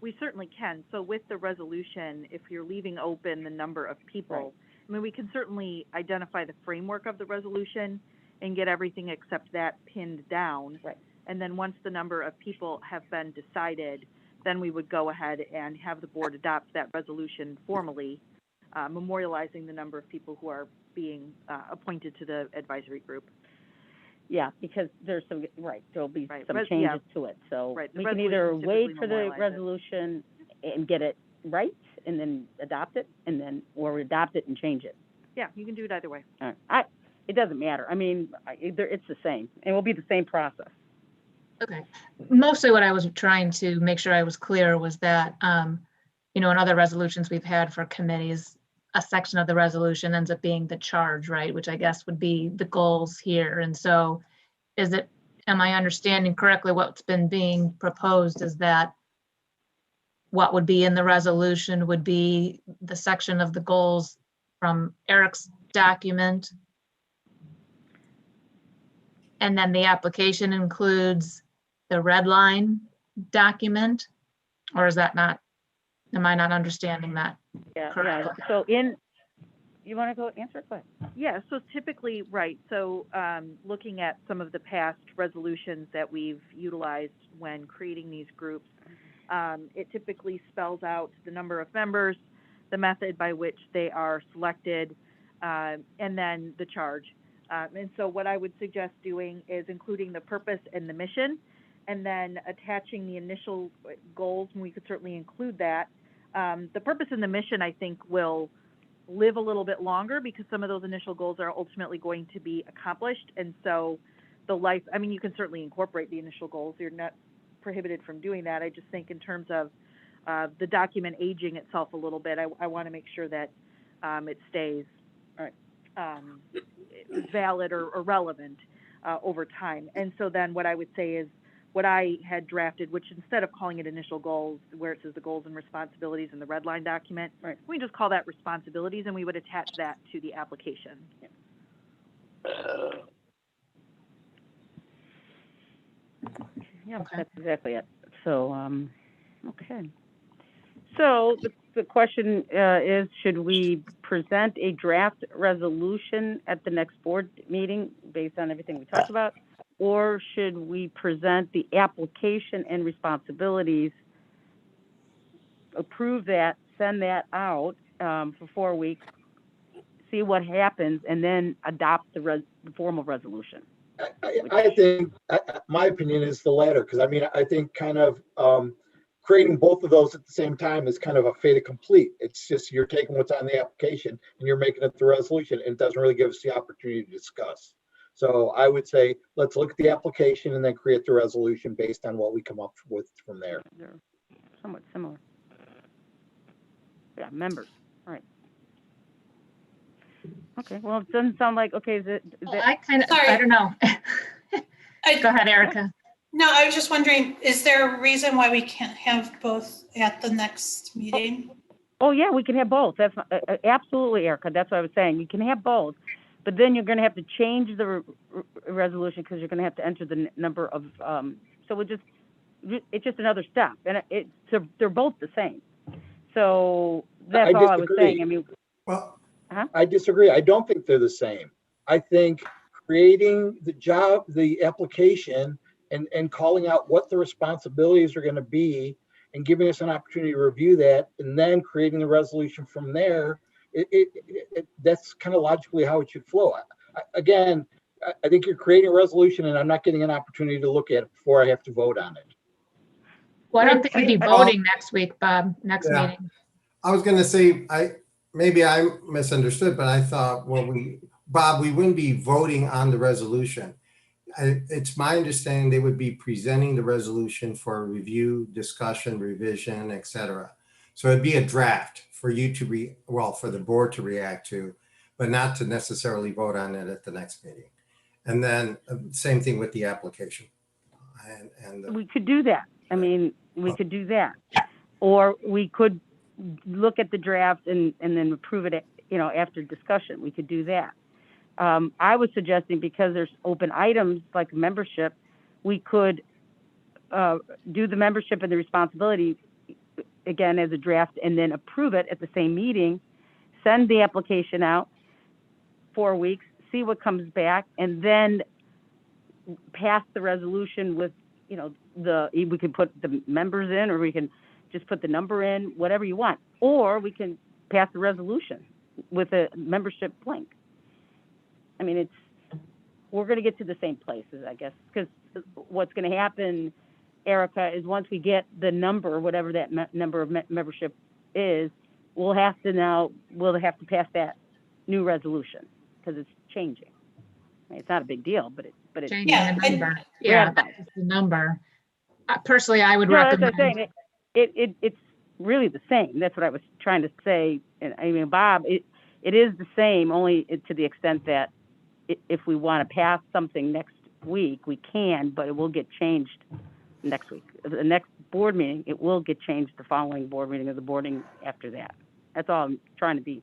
We certainly can. So with the resolution, if you're leaving open the number of people, I mean, we can certainly identify the framework of the resolution and get everything except that pinned down. Right. And then once the number of people have been decided, then we would go ahead and have the board adopt that resolution formally, memorializing the number of people who are being appointed to the advisory group. Yeah, because there's some, there'll be some changes to it. So we can either wait for the resolution and get it right and then adopt it, or adopt it and change it. Yeah, you can do it either way. All right. It doesn't matter. I mean, it's the same. It will be the same process. Okay. Mostly what I was trying to make sure I was clear was that, in other resolutions we've had for committees, a section of the resolution ends up being the charge, right? Which I guess would be the goals here. And so am I understanding correctly what's been being proposed is that what would be in the resolution would be the section of the goals from Eric's document, and then the application includes the red line document? Or is that not, am I not understanding that correctly? Yeah. So you want to go answer it? Go ahead. Yeah, so typically, so looking at some of the past resolutions that we've utilized when creating these groups, it typically spells out the number of members, the method by which they are selected, and then the charge. And so what I would suggest doing is including the purpose and the mission, and then attaching the initial goals, and we could certainly include that. The purpose and the mission, I think, will live a little bit longer because some of those initial goals are ultimately going to be accomplished. And so you can certainly incorporate the initial goals. You're not prohibited from doing that. I just think in terms of the document aging itself a little bit, I want to make sure that it stays valid or relevant over time. And so then what I would say is what I had drafted, which instead of calling it initial goals, where it says the goals and responsibilities in the red line document, we just call that responsibilities, and we would attach that to the application. Yeah, that's exactly it. So, okay. So the question is, should we present a draft resolution at the next board meeting based on everything we talked about? Or should we present the application and responsibilities, approve that, send that out for 4 weeks, see what happens, and then adopt the formal resolution? I think, my opinion is the latter, because I think kind of creating both of those at the same time is kind of a fait accompli. It's just you're taking what's on the application and you're making it the resolution, and it doesn't really give us the opportunity to discuss. So I would say, let's look at the application and then create the resolution based on what we come up with from there. They're somewhat similar. Yeah, members, all right. Okay, well, it doesn't sound like, okay, I don't know. Go ahead, Erica. No, I was just wondering, is there a reason why we can't have both at the next meeting? Oh yeah, we can have both. That's absolutely, Erica. That's what I was saying. You can have both. But then you're going to have to change the resolution because you're going to have to enter the number of, so it's just another step. And they're both the same. So that's all I was saying. I disagree. I don't think they're the same. I think creating the application and calling out what the responsibilities are going to be and giving us an opportunity to review that and then creating the resolution from there, that's kind of logically how it should flow. Again, I think you're creating a resolution and I'm not getting an opportunity to look at it before I have to vote on it. Well, I don't think we'd be voting next week, Bob, next Yeah. meeting. I was gonna say, maybe I misunderstood, but I thought, Bob, we wouldn't be voting on the resolution. It's my understanding they would be presenting the resolution for review, discussion, revision, et cetera. So it'd be a draft for you to for the board to react to, but not to necessarily vote on it at the next meeting. And then same thing with the application. We could do that. I mean, we could do that. Or we could look at the draft and then approve it, after discussion. We could do that. I was suggesting, because there's open items like membership, we could do the membership and the responsibility again as a draft and then approve it at the same meeting, send the application out 4 weeks, see what comes back, and then pass the resolution with, we can put the members in, or we can just put the number in, whatever you want. Or we can pass the resolution with a membership blank. I mean, we're going to get to the same places, I guess, because what's going to happen, Erica, is once we get the number, whatever that number of membership is, we'll have to pass that new resolution because it's changing. I mean, it's not a big deal, but it's changing the number. Yeah, that's the number. Personally, I would That's recommend. what I'm saying. It's really the same. That's what I was trying to say. And I mean, Bob, it is the same, only to the extent that if we want to pass something next week, we can, but it will get changed next week. The next board meeting, it will get changed the following board meeting or the boarding after that. That's all I'm trying to be.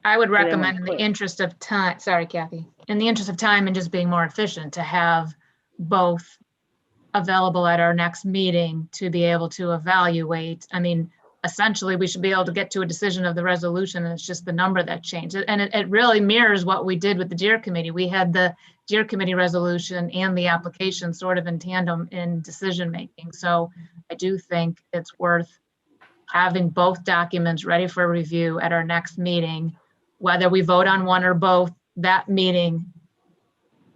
I would recommend, in the interest of time, sorry, Kathy, in the interest of time and just being more efficient, to have both available at our next meeting to be able to evaluate. I mean, essentially, we should be able to get to a decision of the resolution, and it's just the number that changed. And it really mirrors what we did with the Deer Committee. We had the Deer Committee resolution and the application sort of in tandem in decision making. So I do think it's worth having both documents ready for review at our next meeting, whether we vote on one or both that meeting.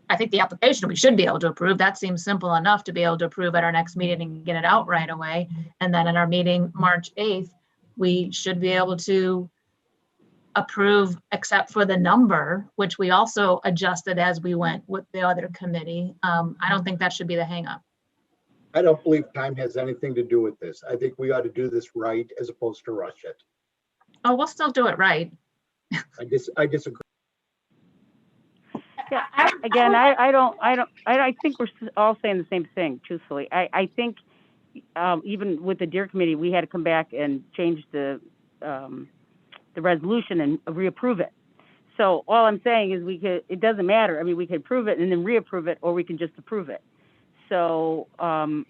I think the application we should be able to approve. That seems simple enough to be able to approve at our next meeting and get it out right away. And then in our meeting, March 8th, we should be able to approve except for the number, which we also adjusted as we went with the other committee. I don't think that should be the hang up. I don't believe time has anything to do with this. I think we ought to do this right as opposed to rush it. Oh, we'll still do it right. I disagree. Yeah, again, I think we're all saying the same thing, truthfully. I think even with the Deer Committee, we had to come back and change the resolution and reapprove it. So all I'm saying is it doesn't matter. I mean, we could approve it and then reapprove it, or we can just approve it. So I'm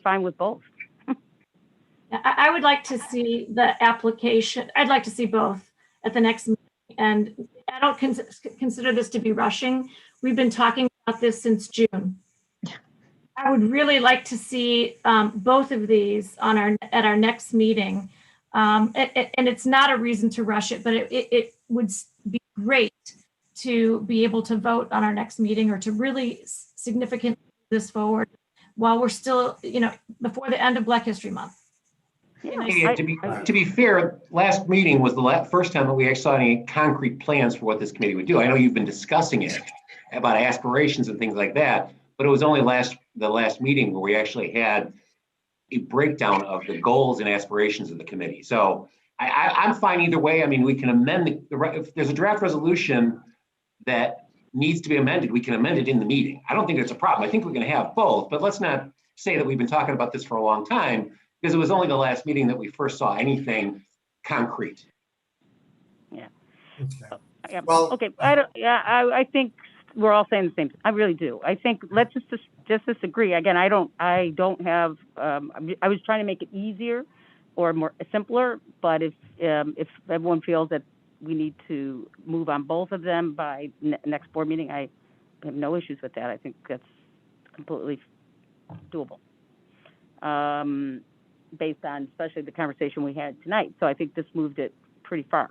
fine with both. I would like to see the application. I'd like to see both at the next meeting. And I don't consider this to be rushing. We've been talking about this since June. I would really like to see both of these at our next meeting. And it's not a reason to rush it, but it would be great to be able to vote on our next meeting, or to really significantly move this forward while we're still, before the end of Black History Month. Yeah, to be fair, last meeting was the first time that we actually saw any concrete plans for what this committee would do. I know you've been discussing it about aspirations and things like that, but it was only the last meeting where we actually had a breakdown of the goals and aspirations of the committee. So I'm fine either way. I mean, we can amend if there's a draft resolution that needs to be amended, we can amend it in the meeting. I don't think it's a problem. I think we're going to have both, but let's not say that we've been talking about this for a long time, because it was only the last meeting that we first saw anything concrete. Yeah. Okay. Well, okay. I think we're all saying the same thing. I really do. I think let's just disagree. Again, I don't have. I was trying to make it easier or more simpler, but if everyone feels that we need to move on both of them by next board meeting, I have no issues with that. I think that's completely doable. Based on especially the conversation we had tonight. So I think this moved it pretty far.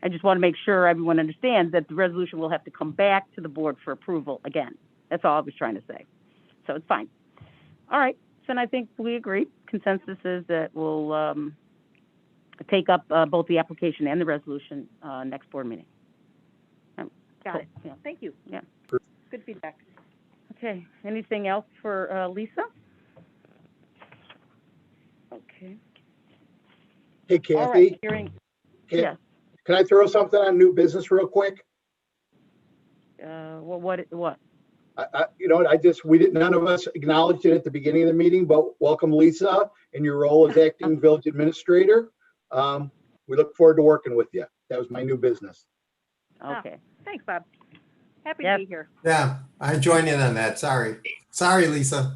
I just want to make sure everyone understands that the resolution will have to come back to the board for approval again. That's all I was trying to say. So it's fine. All right, so then I think we agree. Consensus is that we'll take up both the application and the resolution next board meeting. Got it. Yeah. Thank you. Yeah. Good feedback. Okay, anything else for Lisa? Okay. Hey, All right, Kathy, hearing, can, yes. can I throw something on new business real quick? What? You know, none of us acknowledged it at the beginning of the meeting, but welcome Lisa in your role as acting village administrator. We look forward to working with you. That was my new business. Okay. Thanks, Bob. Happy Yes. to be here. Yeah, I joined in on that. Sorry. Sorry, Lisa.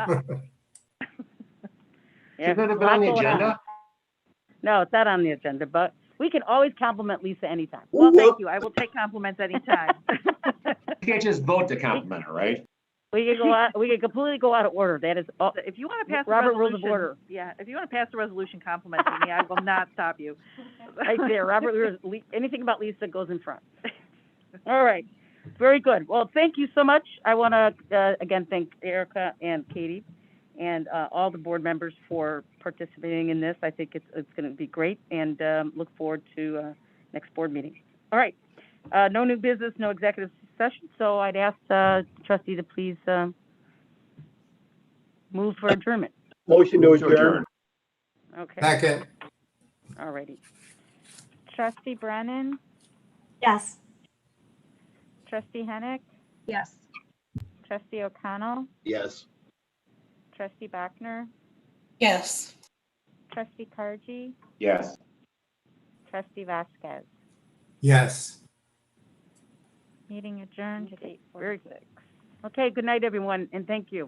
Yeah, Should it have been on the agenda? No, it's not on the agenda, but we can always compliment Lisa anytime. Well, thank you. I will take compliments anytime. You can't just vote to compliment her, right? We can go out. We can completely go out of order. That is all. If you want to pass Robert the Rules resolution, of Order. yeah, if you want to pass the resolution complimenting me, I will not stop you. Right there, Robert Rules. Anything about Lisa goes in front. All right. Very good. Well, thank you so much. I want to again thank Erica and Katie and all the board members for participating in this. I think it's going to be great, and look forward to next board meeting. All right. No new business, no executive session. So I'd ask trustee to please move for adjournment. Motion to adjourn. Okay. Second. All righty. Trustee Brennan, Yes. Trustee Hennick, Yes. Trustee O'Connell, Yes. Trustee Bachner, Yes. Trustee Kargi, Yes. Trustee Vasquez. Yes. Meeting adjourned at 8:46. Okay, good night, everyone, and thank you.